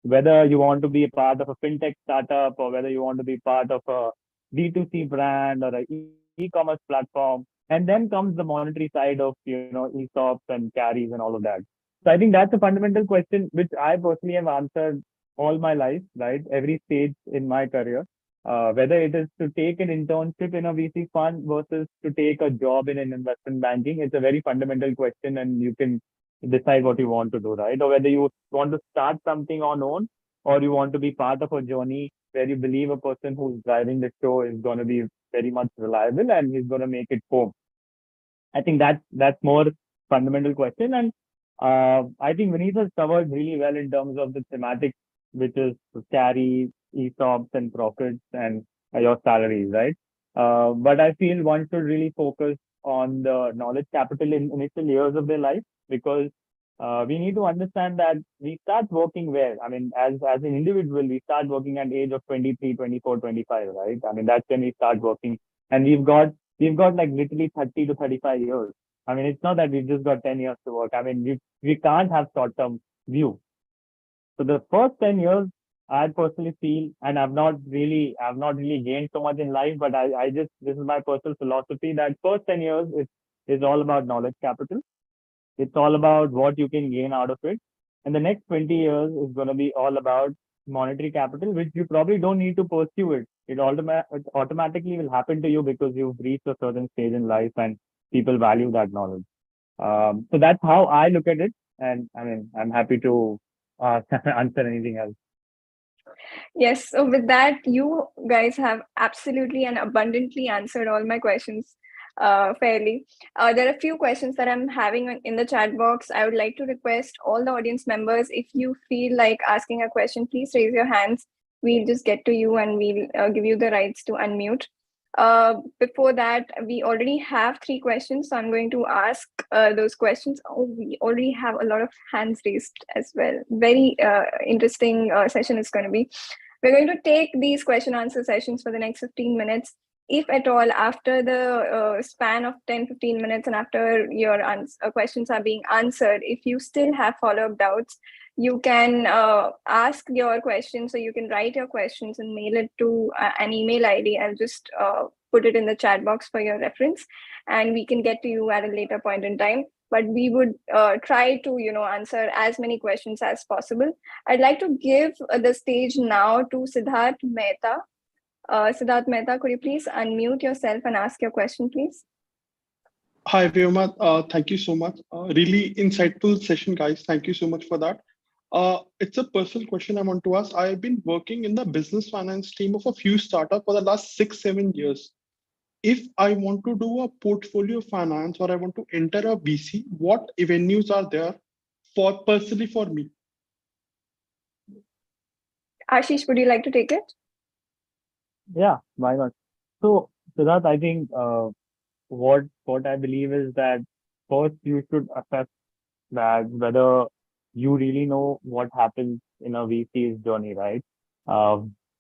whether you want to be a part of a fintech startup or whether you want to be part of a D2C brand or a e-commerce platform. And then comes the monetary side of, ESOPs and carries and all of that. So I think that's a fundamental question, which I personally have answered all my life, right? Every stage in my career, whether it is to take an internship in a VC fund versus to take a job in an investment banking, it's a very fundamental question and you can decide what you want to do, right? Or whether you want to start something on own or you want to be part of a journey where you believe a person who's driving the show is going to be very much reliable and he's going to make it home. I think that's more fundamental question. And I think Vineet has covered really well in terms of the thematic, which is carry, ESOPs and profits and your salaries, right? But I feel one should really focus on the knowledge capital in initial years of their life because we need to understand that we start working where? I mean, as an individual, we start working at the age of 23, 24, 25, right? I mean, that's when we start working. And we've got like literally 30 to 35 years. I mean, it's not that we've just got 10 years to work. I mean, we can't have short-term view. So the first 10 years, I personally feel, and I've not really gained so much in life, but this is my personal philosophy that first 10 years is all about knowledge capital. It's all about what you can gain out of it. And the next 20 years is going to be all about monetary capital, which you probably don't need to pursue it. It automatically will happen to you because you've reached a certain stage in life and people value that knowledge. So that's how I look at it. And I mean, I'm happy to answer anything else. Yes, so with that, you guys have absolutely and abundantly answered all my questions fairly. There are a few questions that I'm having in the chat box. I would like to request all the audience members, if you feel like asking a question, please raise your hands. We'll just get to you and we'll give you the rights to unmute. Before that, we already have 3 questions, so I'm going to ask those questions. Oh, we already have a lot of hands raised as well. Very interesting session is going to be. We're going to take these question answer sessions for the next 15 minutes. If at all, after the span of 10-15 minutes and after your questions are being answered, if you still have follow-up doubts, you can ask your questions. So you can write your questions and mail it to an email ID. I'll just put it in the chat box for your reference, and we can get to you at a later point in time. But we would try to, answer as many questions as possible. I'd like to give the stage now to Siddharth Mehta. Siddharth Mehta, could you please unmute yourself and ask your question, please? Hi, Vyoma. Thank you so much. Really insightful session, guys. Thank you so much for that. It's a personal question I want to ask. I've been working in the business finance team of a few startups for the last 6-7 years. If I want to do a portfolio finance or I want to enter a VC, what avenues are there personally for me? Ashish, would you like to take it? Yeah, why not? So, Siddharth, I think what I believe is that first you should assess that whether you really know what happens in a VC's journey, right?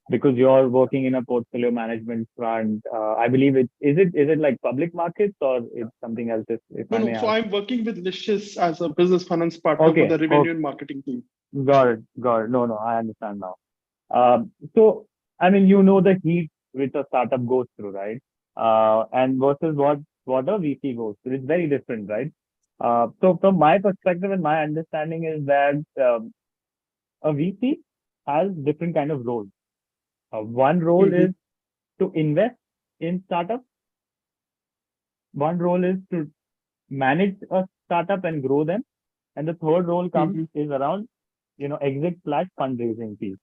Because you're working in a portfolio management front. I believe is it like public markets or it's something else, if No, I no. may So ask? I'm working with Licious as a business finance partner for Okay, the revenue and marketing team. got it, got it. No, I understand now. So, I mean, you know the heat which a startup goes through, right? And versus what a VC goes through. It's very different, right? So from my perspective and my understanding is that a VC has different kind of roles. One role Mm-hmm. is to invest in startup. One role is to manage a startup and grow them. And the third role comes Mm-hmm. is around, exit slash fundraising piece.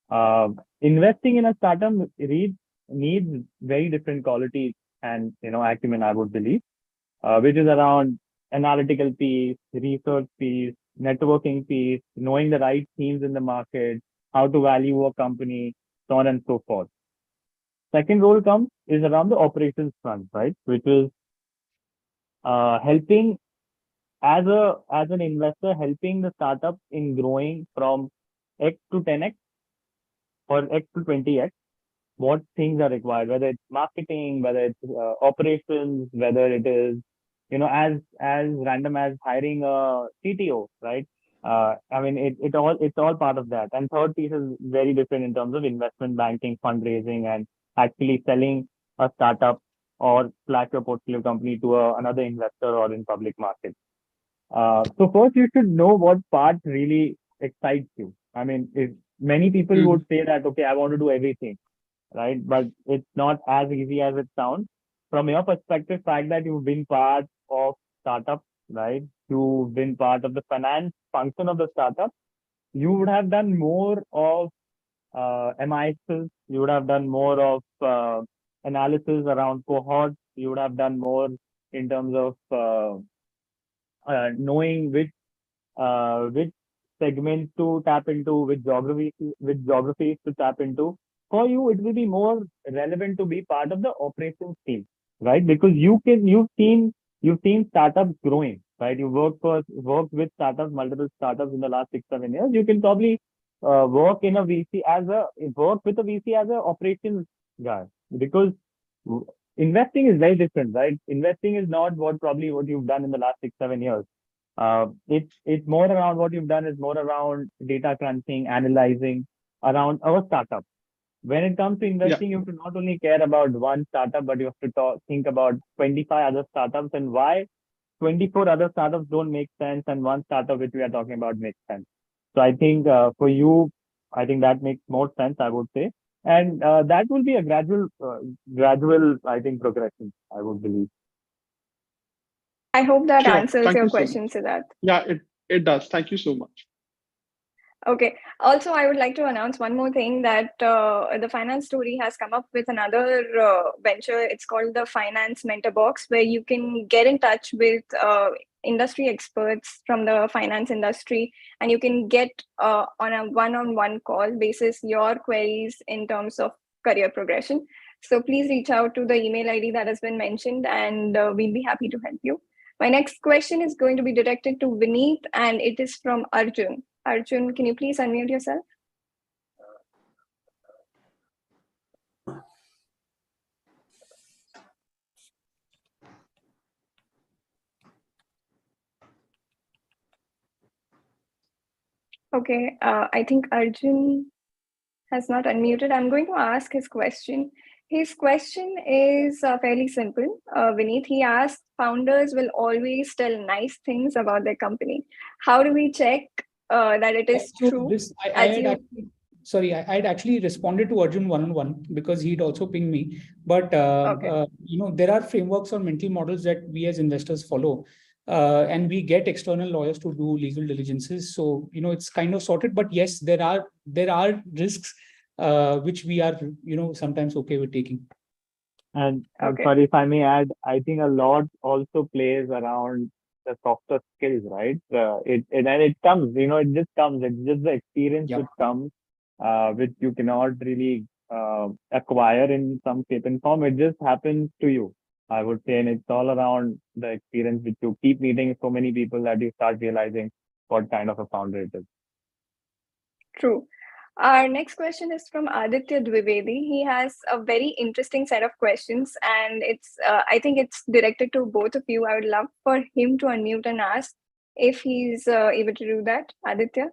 Uh, Investing in a startup needs very different qualities and acumen, I would believe, which is around analytical piece, research piece, networking piece, knowing the right themes in the market, how to value a company, so on and so forth. Second role comes is around the operations front, right, which is helping as an investor, helping the startup in growing from X to 10x or X to 20x. What things are required, whether it's marketing, whether it's operations, whether it is, as random as hiring a CTO, right? I mean, it's all part of that. And third piece is very different in terms of investment banking, fundraising, and actually selling a startup or slash your portfolio company to another investor or in public markets. So first you should know what part really excites you. I mean, if many people Mm-hmm. would say that, okay, I want to do everything, right? But it's not as easy as it sounds. From your perspective, fact that you've been part of startup, right? You've been part of the finance function of the startup. You would have done more of MISs. You would have done more of analysis around cohorts. You would have done more in terms of knowing which segment to tap into, which geographies to tap into. For you, it will be more relevant to be part of the operations team, right? Because you've seen startups growing, right? You worked with startups, multiple startups in the last 6 7 years. You can probably work with a VC as a operations guy because w- investing is very different, right? Investing is not what you've done in the last 6 7 years. It's more around what you've done is more around data crunching, analyzing around our startup. When it comes to Yeah. investing, you have to not only care about one startup, but you have to think about 25 other startups and why 24 other startups don't make sense and one startup which we are talking about makes sense. So I think for you, I think that makes more sense, I would say. And that will be a gradual, I think, progression, I would believe. I hope that Sure. answers Thank your you so question, much. Siddharth. Yeah, it does. Thank you so much. Okay. Also, I would like to announce one more thing that the Finance Story has come up with another venture. It's called the Finance Mentor Box, where you can get in touch with industry experts from the finance industry, and you can get on a one-on-one call basis your queries in terms of career progression. So please reach out to the email ID that has been mentioned, and we'll be happy to help you. My next question is going to be directed to Vineet, and it is from Arjun. Arjun, can you please unmute yourself? Okay, I think Arjun has not unmuted. I'm going to ask his question. His question is fairly simple. Vineet, he asked, founders will always tell nice things about their company. How do we check that it is So true? this, I As had you, actually, sorry, I'd actually responded to Arjun one-on-one because he'd also pinged me. But okay. there are frameworks or mental models that we as investors follow, and we get external lawyers to do legal diligences. So it's kind of sorted. But yes, there are risks which we are sometimes okay with taking. And Okay. sorry if I may add, I think a lot also plays around the softer skills, right? It comes, it just comes. It's just the experience Yeah. which comes which you cannot really acquire in some shape and form. It just happens to you, I would say. And it's all around the experience which you keep meeting so many people that you start realizing what kind of a founder it is. True. Our next question is from Aditya Dwivedi. He has a very interesting set of questions, and I think it's directed to both of you. I would love for him to unmute and ask if he's able to do that. Aditya?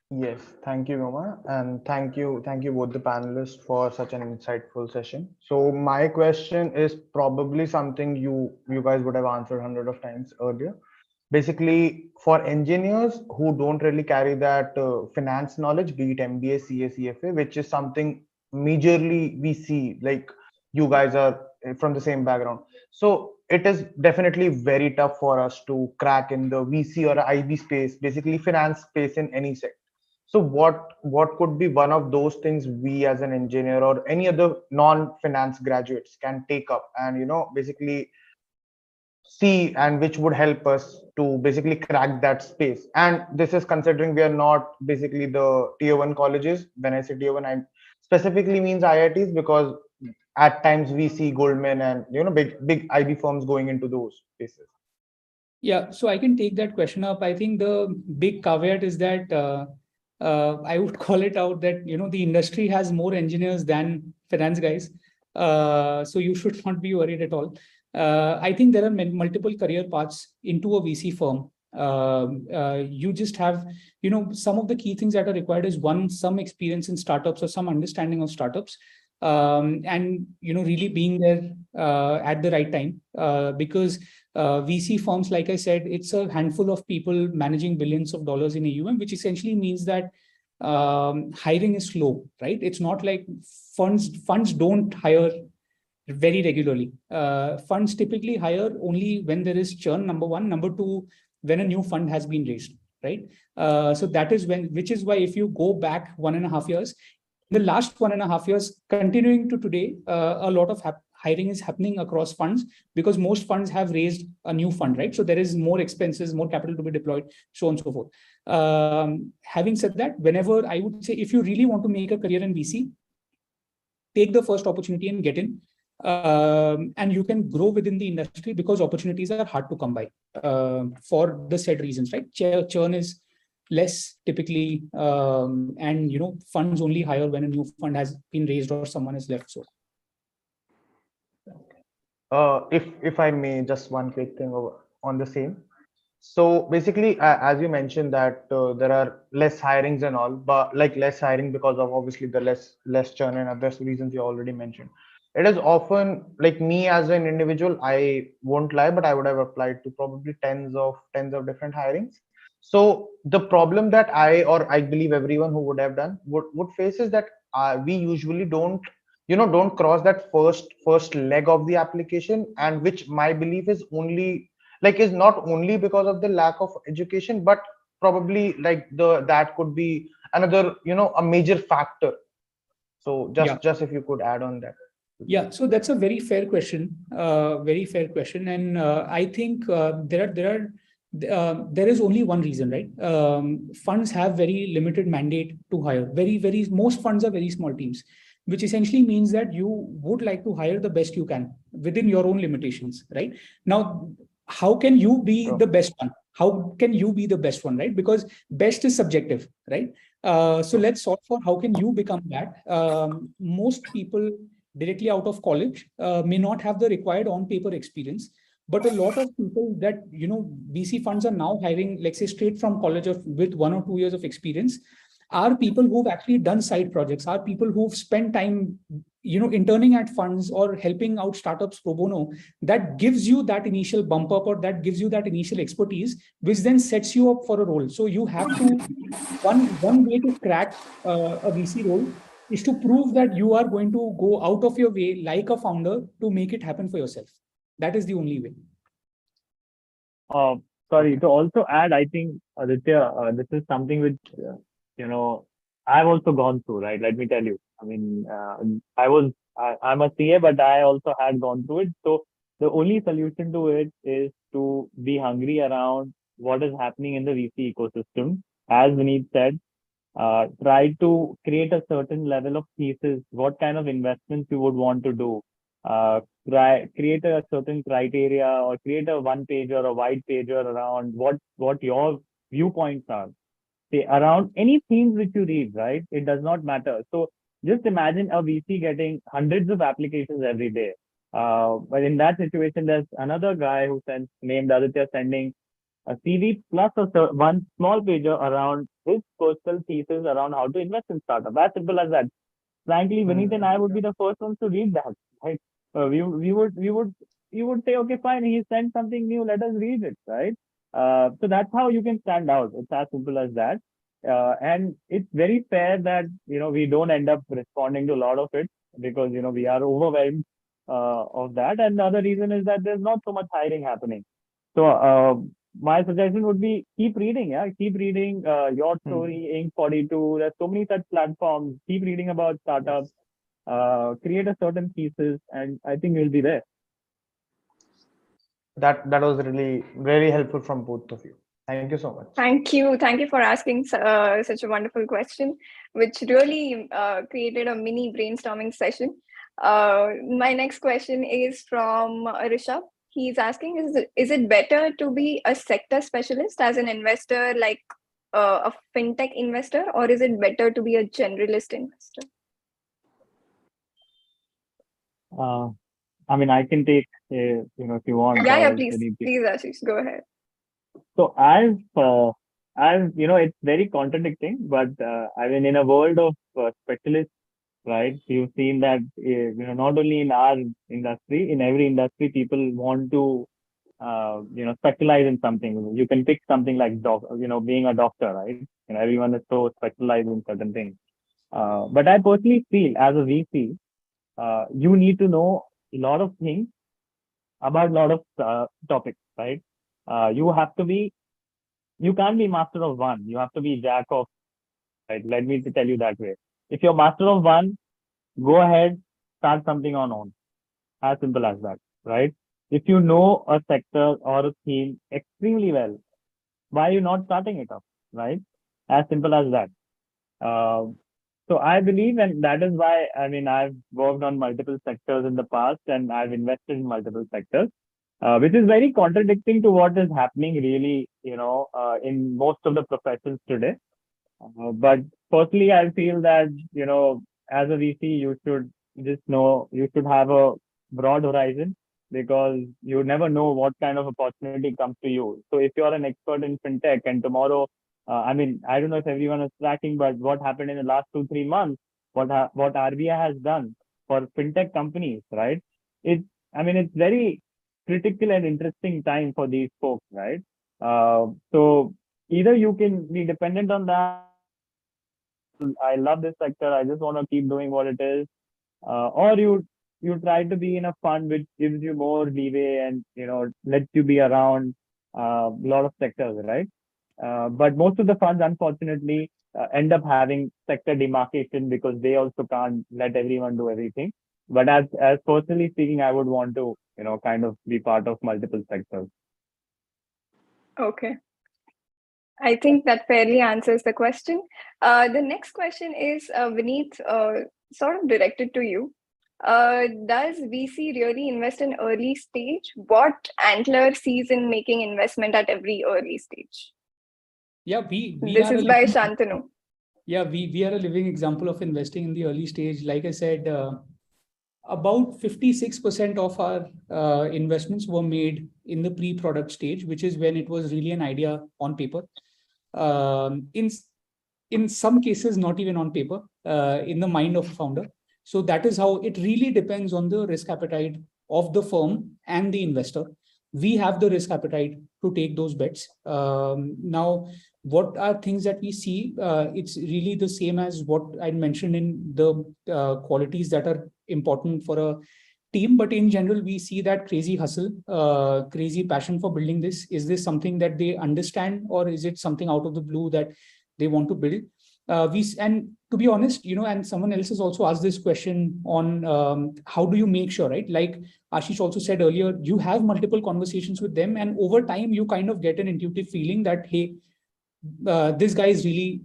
Yes, thank you, Roma, and thank you both the panelists for such an insightful session. So my question is probably something you guys would have answered hundred of times earlier. Basically, for engineers who don't really carry that finance knowledge, be it MBA, CA, CFA, which is something majorly we see, like you guys are from the same background. So it is definitely very tough for us to crack in the VC or IB space, basically finance space in any sector. So what could be one of those things we as an engineer or any other non-finance graduates can take up and basically see, and which would help us to basically crack that space? And this is considering we are not basically the tier 1 colleges. When I say tier 1, I specifically means IITs, because at times we see Goldman and big IB firms going into those spaces. Yeah, so I can take that question up. I think the big caveat is that I would call it out that the industry has more engineers than finance guys, so you should not be worried at all. I think there are multiple career paths into a VC firm. You just have, some of the key things that are required is one, some experience in startups or some understanding of startups, and really being there at the right time, because VC firms, like I said, it's a handful of people managing billions of dollars in AUM, which essentially means that hiring is slow, right? It's not like funds don't hire very regularly. Funds typically hire only when there is churn, number one. Number two, when a new fund has been raised, right? So that is which is why if you go back 1.5 years, the last 1.5 years, continuing to today, a lot of hiring is happening across funds because most funds have raised a new fund, right? So there is more expenses, more capital to be deployed, so on and so forth. Having said that, whenever I would say, if you really want to make a career in VC, take the first opportunity and get in. And you can grow within the industry because opportunities are hard to come by for the said reasons, right? Churn is less typically, and funds only hire when a new fund has been raised or someone is left. So if I may, just one quick thing on the same. So basically, as you mentioned that there are less hirings and all, but like less hiring because of obviously the less churn and other reasons you already mentioned. It is often like me as an individual, I won't lie, but I would have applied to probably tens of different hirings. So the problem that I believe everyone who would have done would face is that we usually don't cross that first leg of the application, and which my belief is is not only because of the lack of education, but probably like that could be another a major factor. So just if you could add on that. Yeah, so that's a very fair question, and I think there is only one reason, right? Funds have very limited mandate to hire. Most funds are very small teams, which essentially means that you would like to hire the best you can within your own limitations, right? Now, how can you be the best one? How can you be the best one, right? Because best is subjective, right? So let's sort for how can you become that. Most people directly out of college may not have the required on-paper experience, but a lot of people that VC funds are now hiring, let's say straight from college with 1 or 2 years of experience, are people who've actually done side projects, are people who've spent time interning at funds or helping out startups pro bono. That gives you that initial bump up, or that gives you that initial expertise, which then sets you up for a role. So you have to, one way to crack a VC role is to prove that you are going to go out of your way like a founder to make it happen for yourself. That is the only way. Sorry, to also add, I think, Aditya, this is something which, I've also gone through, right? Let me tell you. I mean, I'm a CA, but I also had gone through it. So the only solution to it is to be hungry around what is happening in the VC ecosystem. As Vineet said, try to create a certain level of thesis, what kind of investments you would want to do, create a certain criteria or create a one pager or white pager around what your viewpoints are. Say around any themes which you read, right? It does not matter. So just imagine a VC getting hundreds of applications every day. But in that situation, there's another guy who sends named Aditya sending a CV plus one small pager around his personal thesis around how to invest in startup. As simple as that. Frankly, Vineet and I would be the first ones to read that. Right? We would say, okay, fine, he sent something new, let us read it, right? So that's how you can stand out. It's as simple as that. And it's very fair that we don't end up responding to a lot of it because we are overwhelmed of that. And the other reason is that there's not so much hiring happening. So my suggestion would be keep reading, keep reading Your Story, Inc. 42. There's so many such platforms. Keep reading about startups, create a certain thesis, and I think you'll be there. That was really very helpful from both of you. Thank you so much. Thank you for asking such a wonderful question, which really created a mini brainstorming session. My next question is from Rishabh. He's asking, is it better to be a sector specialist as an investor, like a fintech investor, or is it better to be a generalist investor? I mean, I can take, if you want. Yeah, please, Aashish, go ahead. So it's very contradicting, but I mean, in a world of specialists, right? You've seen that, not only in our industry, in every industry, people want to, specialize in something. You can pick something like being a doctor, right? Everyone is so specialized in certain things. But I personally feel as a VC, you need to know a lot of things about a lot of topics, right? You can't be master of one. You have to be jack of, right? Let me tell you that way. If you're master of one, go ahead, start something on own. As simple as that, right? If you know a sector or a theme extremely well, why are you not starting it up, right? As simple as that. So I believe, and that is why, I mean, I've worked on multiple sectors in the past and I've invested in multiple sectors, which is very contradicting to what is happening really, in most of the professions today. But personally, I feel that, as a VC, you should you should have a broad horizon because you never know what kind of opportunity comes to you. So if you're an expert in fintech and tomorrow, I mean, I don't know if everyone is tracking, but what happened in the last 2-3 months, what RBI has done for fintech companies, right? It's very critical and interesting time for these folks, right? So either you can be dependent on that. I love this sector. I just want to keep doing what it is. Or you try to be in a fund which gives you more leeway and, lets you be around a lot of sectors, right? But most of the funds, unfortunately, end up having sector demarcation because they also can't let everyone do everything. But as personally speaking, I would want to, kind of be part of multiple sectors. Okay. I think that fairly answers the question. The next question is, Vineet, sort of directed to you. Does VC really invest in early stage? What Antler sees in making investment at every early stage? Yeah, this is by Shantanu. Yeah, we are a living example of investing in the early stage. Like I said, about 56% of our investments were made in the pre-product stage, which is when it was really an idea on paper. In some cases, not even on paper, in the mind of a founder. So that is how it really depends on the risk appetite of the firm and the investor. We have the risk appetite to take those bets. Now, what are things that we see? It's really the same as what I mentioned in the qualities that are important for a team. But in general, we see that crazy hustle, crazy passion for building this. Is this something that they understand, or is it something out of the blue that they want to build? And to be honest, and someone else has also asked this question on how do you make sure, right? Like Aashish also said earlier, you have multiple conversations with them, and over time you kind of get an intuitive feeling that, hey, this guy is really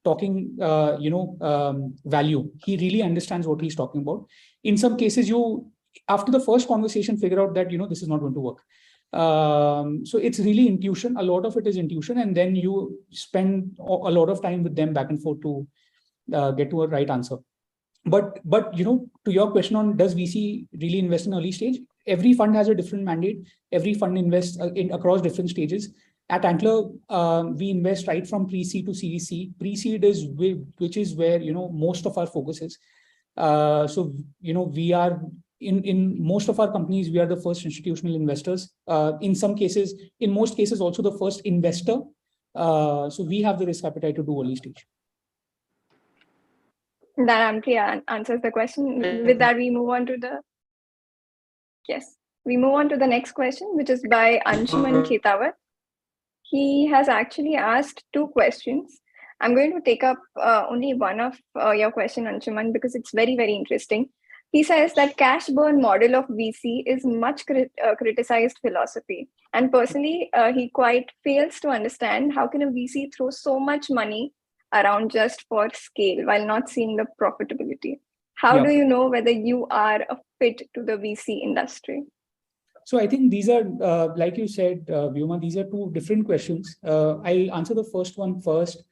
talking, value. He really understands what he's talking about. In some cases, you, after the first conversation, figure out that, this is not going to work. So it's really intuition. A lot of it is intuition. And then you spend a lot of time with them back and forth to get to a right answer. But to your question on does VC really invest in early stage? Every fund has a different mandate. Every fund invests across different stages. At Antler, we invest right from pre-seed to Series C. Pre-seed is which is where most of our focus is. So we are in most of our companies, we are the first institutional investors. In most cases, also the first investor. So we have the risk appetite to do early stage. That amply answers the question. With that, we move on to the next question, which is by Anshuman Khetawat. He has actually asked 2 questions. I'm going to take up only one of your question, Anshuman, because it's very, very interesting. He says that cash burn model of VC is much criticized philosophy. And personally, he quite fails to understand how can a VC throw so much money around just for scale while not seeing the profitability. How do you know whether you are a fit to the VC industry? So I think these are, like you said, Vyoma, these are 2 different questions. I'll answer the first one first.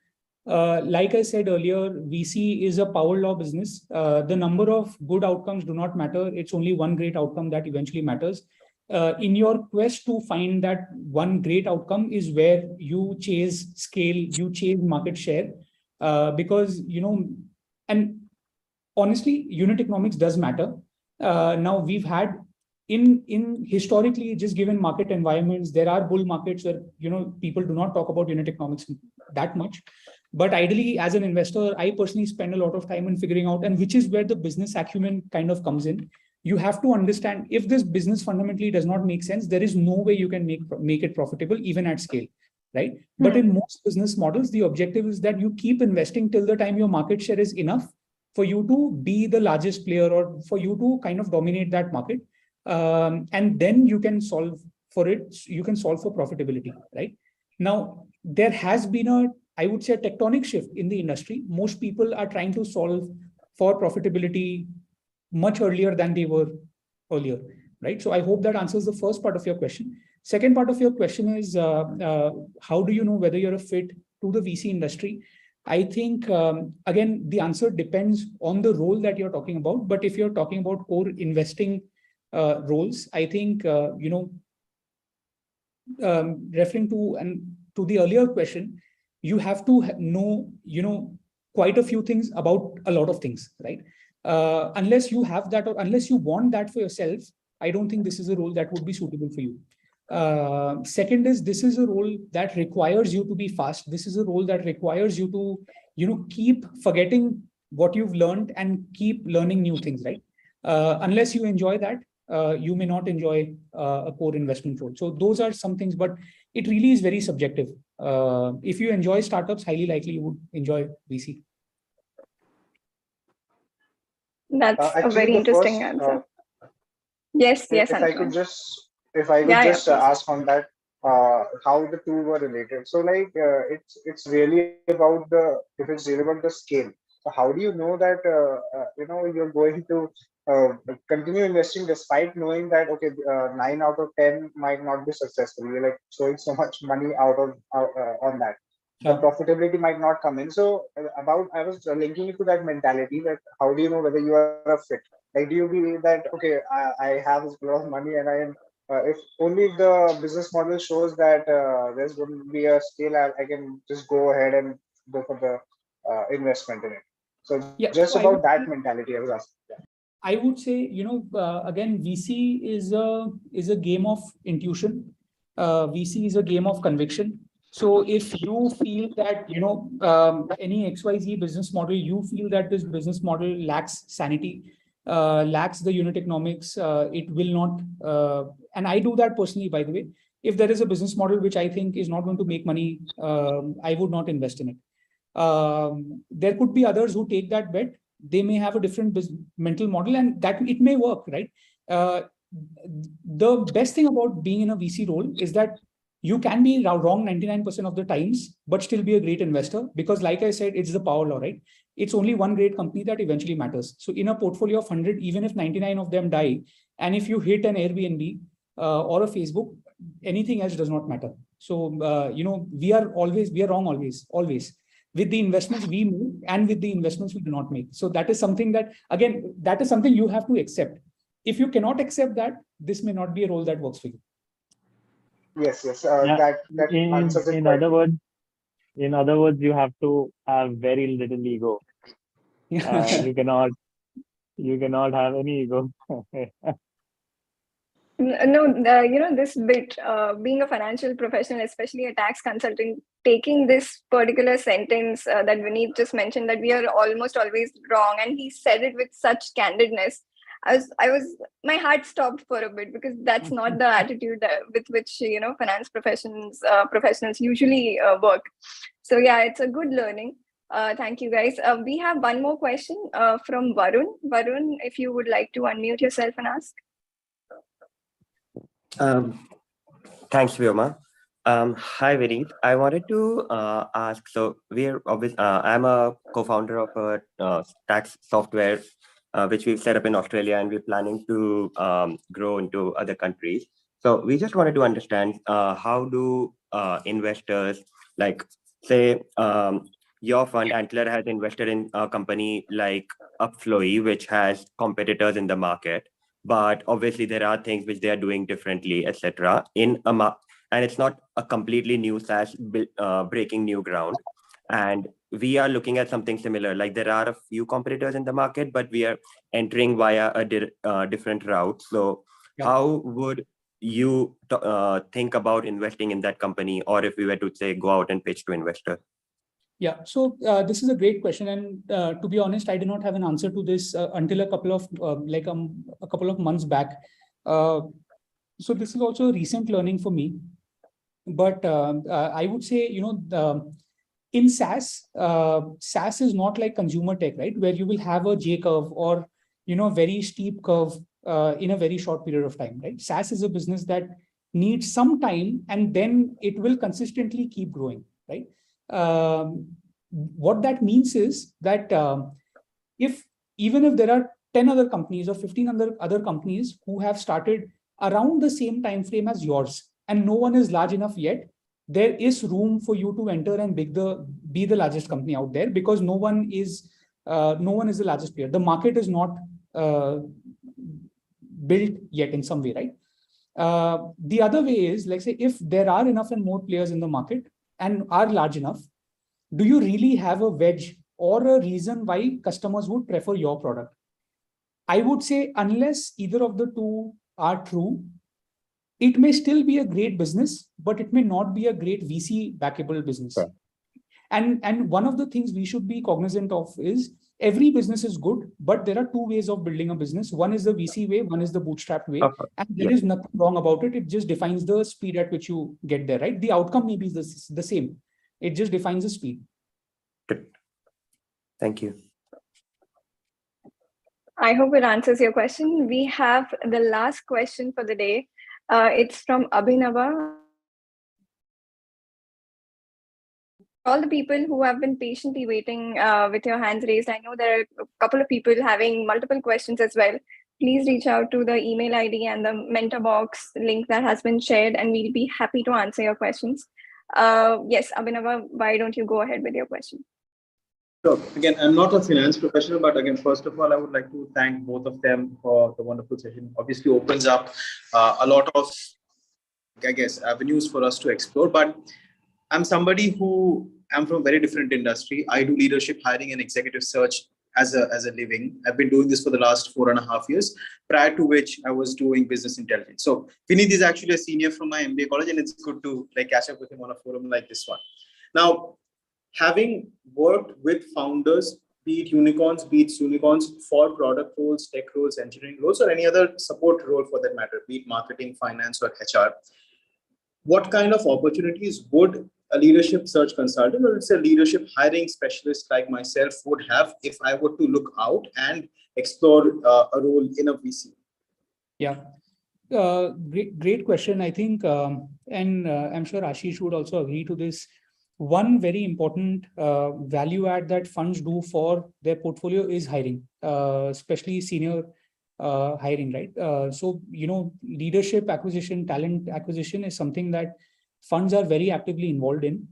Like I said earlier, VC is a power law business. The number of good outcomes do not matter. It's only one great outcome that eventually matters. In your quest to find that one great outcome is where you chase scale, you chase market share, because, and honestly, unit economics does matter. Now we've had in historically, just given market environments, there are bull markets where, people do not talk about unit economics that much. But ideally, as an investor, I personally spend a lot of time in figuring out, and which is where the business acumen kind of comes in. You have to understand if this business fundamentally does not make sense, there is no way you can make it profitable, even at scale, right? But in most business models, the objective is that you keep investing till the time your market share is enough for you to be the largest player or for you to kind of dominate that market. And then you can solve for it. You can solve for profitability, right? Now, there has been I would say, a tectonic shift in the industry. Most people are trying to solve for profitability much earlier than they were earlier, right? So I hope that answers the first part of your question. Second part of your question is, how do you know whether you're a fit to the VC industry? I think, again, the answer depends on the role that you're talking about. But if you're talking about core investing roles, I think, referring to the earlier question, you have to know, quite a few things about a lot of things, right? Unless you have that or unless you want that for yourself, I don't think this is a role that would be suitable for you. Second is, this is a role that requires you to be fast. This is a role that requires you to, keep forgetting what you've learned and keep learning new things, right? Unless you enjoy that, you may not enjoy a core investment role. So those are some things, but it really is very subjective. If you enjoy startups, highly likely you would enjoy VC. That's a very interesting answer. Yes, if Antler. I could just ask on that, how the two were related. So it's really about the scale. So how do you know that you're going to continue investing despite knowing that 9 out of 10 might not be successful? You're like throwing so much money out on that. The profitability might not come in. So I was linking it to that mentality that how do you know whether you are a fit? Like, do you believe that, okay, I have a lot of money and I am, if only the business model shows that there's going to be a scale, I can just go ahead and go for the investment in it. So just about that mentality, I was asking. Yeah. I would say, again, VC is a game of intuition. VC is a game of conviction. So if you feel that, any XYZ business model, you feel that this business model lacks sanity, lacks the unit economics, it will not, and I do that personally, by the way. If there is a business model which I think is not going to make money, I would not invest in it. There could be others who take that bet. They may have a different mental model and that it may work, right? The best thing about being in a VC role is that You can be wrong 99% of the times, but still be a great investor, because like I said, it's the power law, right? It's only one great company that eventually matters. So in a portfolio of 100, even if 99 of them die, and if you hit an Airbnb or a Facebook, anything else does not matter. So, we are wrong always with the investments we make and with the investments we do not make. So that is something that, again, that is something you have to accept. If you cannot accept that, this may not be a role that works for you. Yes. Yeah. That answers it. In other words, you have to have very little ego. You cannot have any ego. No, this bit, being a financial professional, especially a tax consultant, taking this particular sentence that Vineet just mentioned, that we are almost always wrong, and he said it with such candidness. My heart stopped for a bit, because that's not the attitude with which finance professionals usually work. So yeah, it's a good learning. Thank you, guys. We have one more question from Varun. Varun, if you would like to unmute yourself and ask. Thanks, Vyoma. Hi, Vineet. I wanted to ask. So I'm a co-founder of a tax software which we've set up in Australia, and we're planning to grow into other countries. So we just wanted to understand how do investors, like, say, your fund Antler has invested in a company like Upflowy, which has competitors in the market, but obviously there are things which they are doing differently, etc. And it's not a completely new SaaS breaking new ground. And we are looking at something similar. Like, there are a few competitors in the market, but we are entering via a different route. So how would you think about investing in that company, or if we were to say go out and pitch to investors? Yeah, so this is a great question, and to be honest, I did not have an answer to this until a couple of months back. So this is also a recent learning for me. But I would say, in SaaS, SaaS is not like consumer tech, right? Where you will have a J curve or very steep curve in a very short period of time, right? SaaS is a business that needs some time, and then it will consistently keep growing, right? What that means is that even if there are 10 other companies or 15 other companies who have started around the same time frame as yours, and no one is large enough yet, there is room for you to enter and be the largest company out there, because no one is the largest player. The market is not built yet in some way, right? The other way is, like, say, if there are enough and more players in the market and are large enough, do you really have a wedge or a reason why customers would prefer your product? I would say, unless either of the two are true, it may still be a great business, but it may not be a great VC backable business. Sure. And one of the things we should be cognizant of is, every business is good, but there are two ways of building a business. One is the VC way, one is the bootstrap way. And there is nothing wrong about it. It just defines the speed at which you get there, right? The outcome may be the same. It just defines the speed. Good. Thank you. I hope it answers your question. We have the last question for the day. It's from Abhinava. All the people who have been patiently waiting with your hands raised, I know there are a couple of people having multiple questions as well. Please reach out to the email ID and the mentor box link that has been shared, and we'll be happy to answer your questions. Yes, Abhinava, why don't you go ahead with your question? So again, I'm not a finance professional, but again, first of all, I would like to thank both of them for the wonderful session. Obviously opens up a lot of, I guess, avenues for us to explore. But I'm somebody who am from a very different industry. I do leadership hiring and executive search as a living. I've been doing this for the last 4.5 years, prior to which I was doing business intelligence. So Vineet is actually a senior from my MBA college, and it's good to catch up with him on a forum like this one. Now, having worked with founders, be it unicorns, be it unicorns, for product roles, tech roles, engineering roles, or any other support role for that matter, be it marketing, finance, or HR, what kind of opportunities would a leadership search consultant, or let's say a leadership hiring specialist like myself, would have if I were to look out and explore a role in a VC? Yeah. great question. I think, and I'm sure Ashish would also agree to this. One very important value add that funds do for their portfolio is hiring, especially senior hiring, right? So, leadership acquisition, talent acquisition is something that funds are very actively involved in.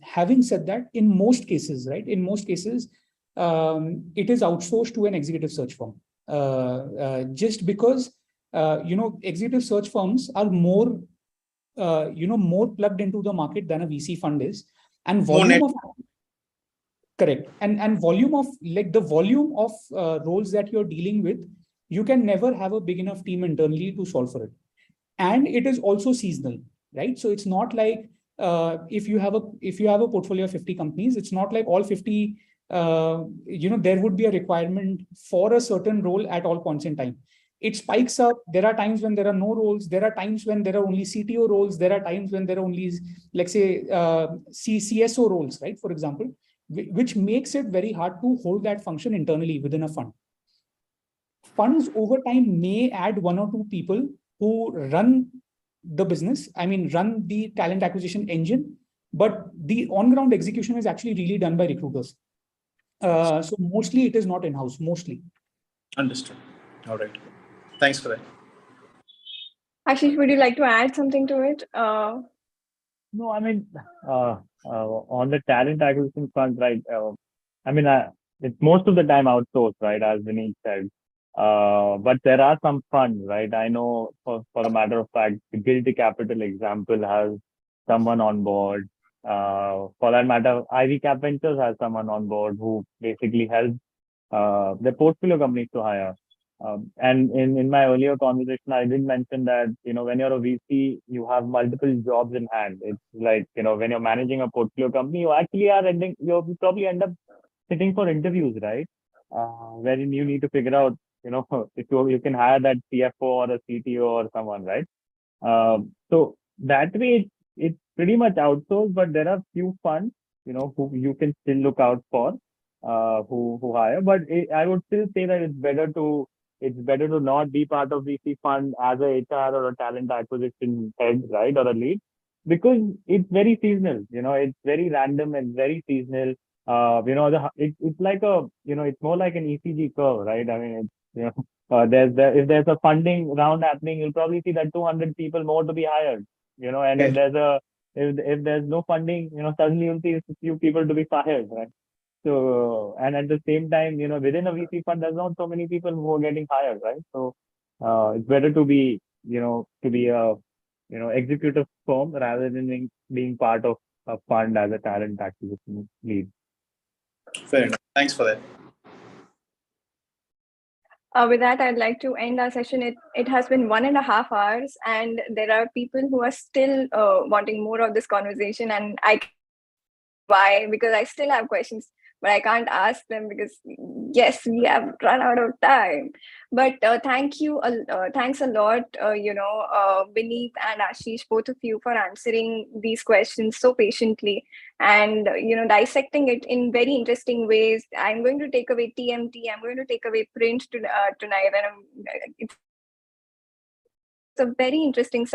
Having said that, in most cases, right, it is outsourced to an executive search firm. Just because executive search firms are more plugged into the market than a VC fund is, and volume of correct and volume of the volume of roles that you're dealing with, you can never have a big enough team internally to solve for it, and it is also seasonal, right? So it's not like if you have a portfolio of 50 companies, it's not like all 50 there would be a requirement for a certain role at all points in time. It spikes up. There are times when there are no roles. There are times when there are only CTO roles. There are times when there are only, let's say, CSO roles, right? For example, which makes it very hard to hold that function internally within a fund. Funds over time may add one or two people who run the business, run the talent acquisition engine, but the on-ground execution is actually really done by recruiters. So mostly it is not in-house, mostly. Understood. All right. Thanks for that. Ashish, would you like to add something to it? No, on the talent acquisition front, right? It's most of the time outsourced, right? As Vineet said. But there are some funds, right? I know for a matter of fact, the Guilty Capital example has someone on board. For that matter, IvyCap Ventures has someone on board who basically helps the portfolio companies to hire. And in my earlier conversation, I did mention that, when you're a VC, you have multiple jobs in hand. It's like, when you're managing a portfolio company, you actually you probably end up sitting for interviews, right? Wherein you need to figure out, if you can hire that CFO or a CTO or someone, right? So that way it's pretty much outsourced, but there are few funds, who you can still look out for, who hire. But I would still say that it's better to not be part of VC fund as a HR or a talent acquisition head, right, or a lead, because it's very seasonal. It's very random and very seasonal. It's like it's more like an ECG curve, right? If there's a funding round happening, you'll probably see that 200 people more to be hired. And if there's no funding, suddenly you'll see a few people to be fired, right? So, and at the same time, within a VC fund, there's not so many people who are getting hired, right? So, it's better to be a, executive firm rather than being part of a fund as a talent acquisition lead. Fair enough. Thanks for that. With that, I'd like to end our session. It has been 1.5 hours, and there are people who are still wanting more of this conversation. And why? Because I still have questions, but I can't ask them because, yes, we have run out of time. But thanks a lot, Vineet and Ashish, both of you, for answering these questions so patiently and, dissecting it in very interesting ways. I'm going to take away TMT. I'm going to take away print tonight. And it's a very interesting session.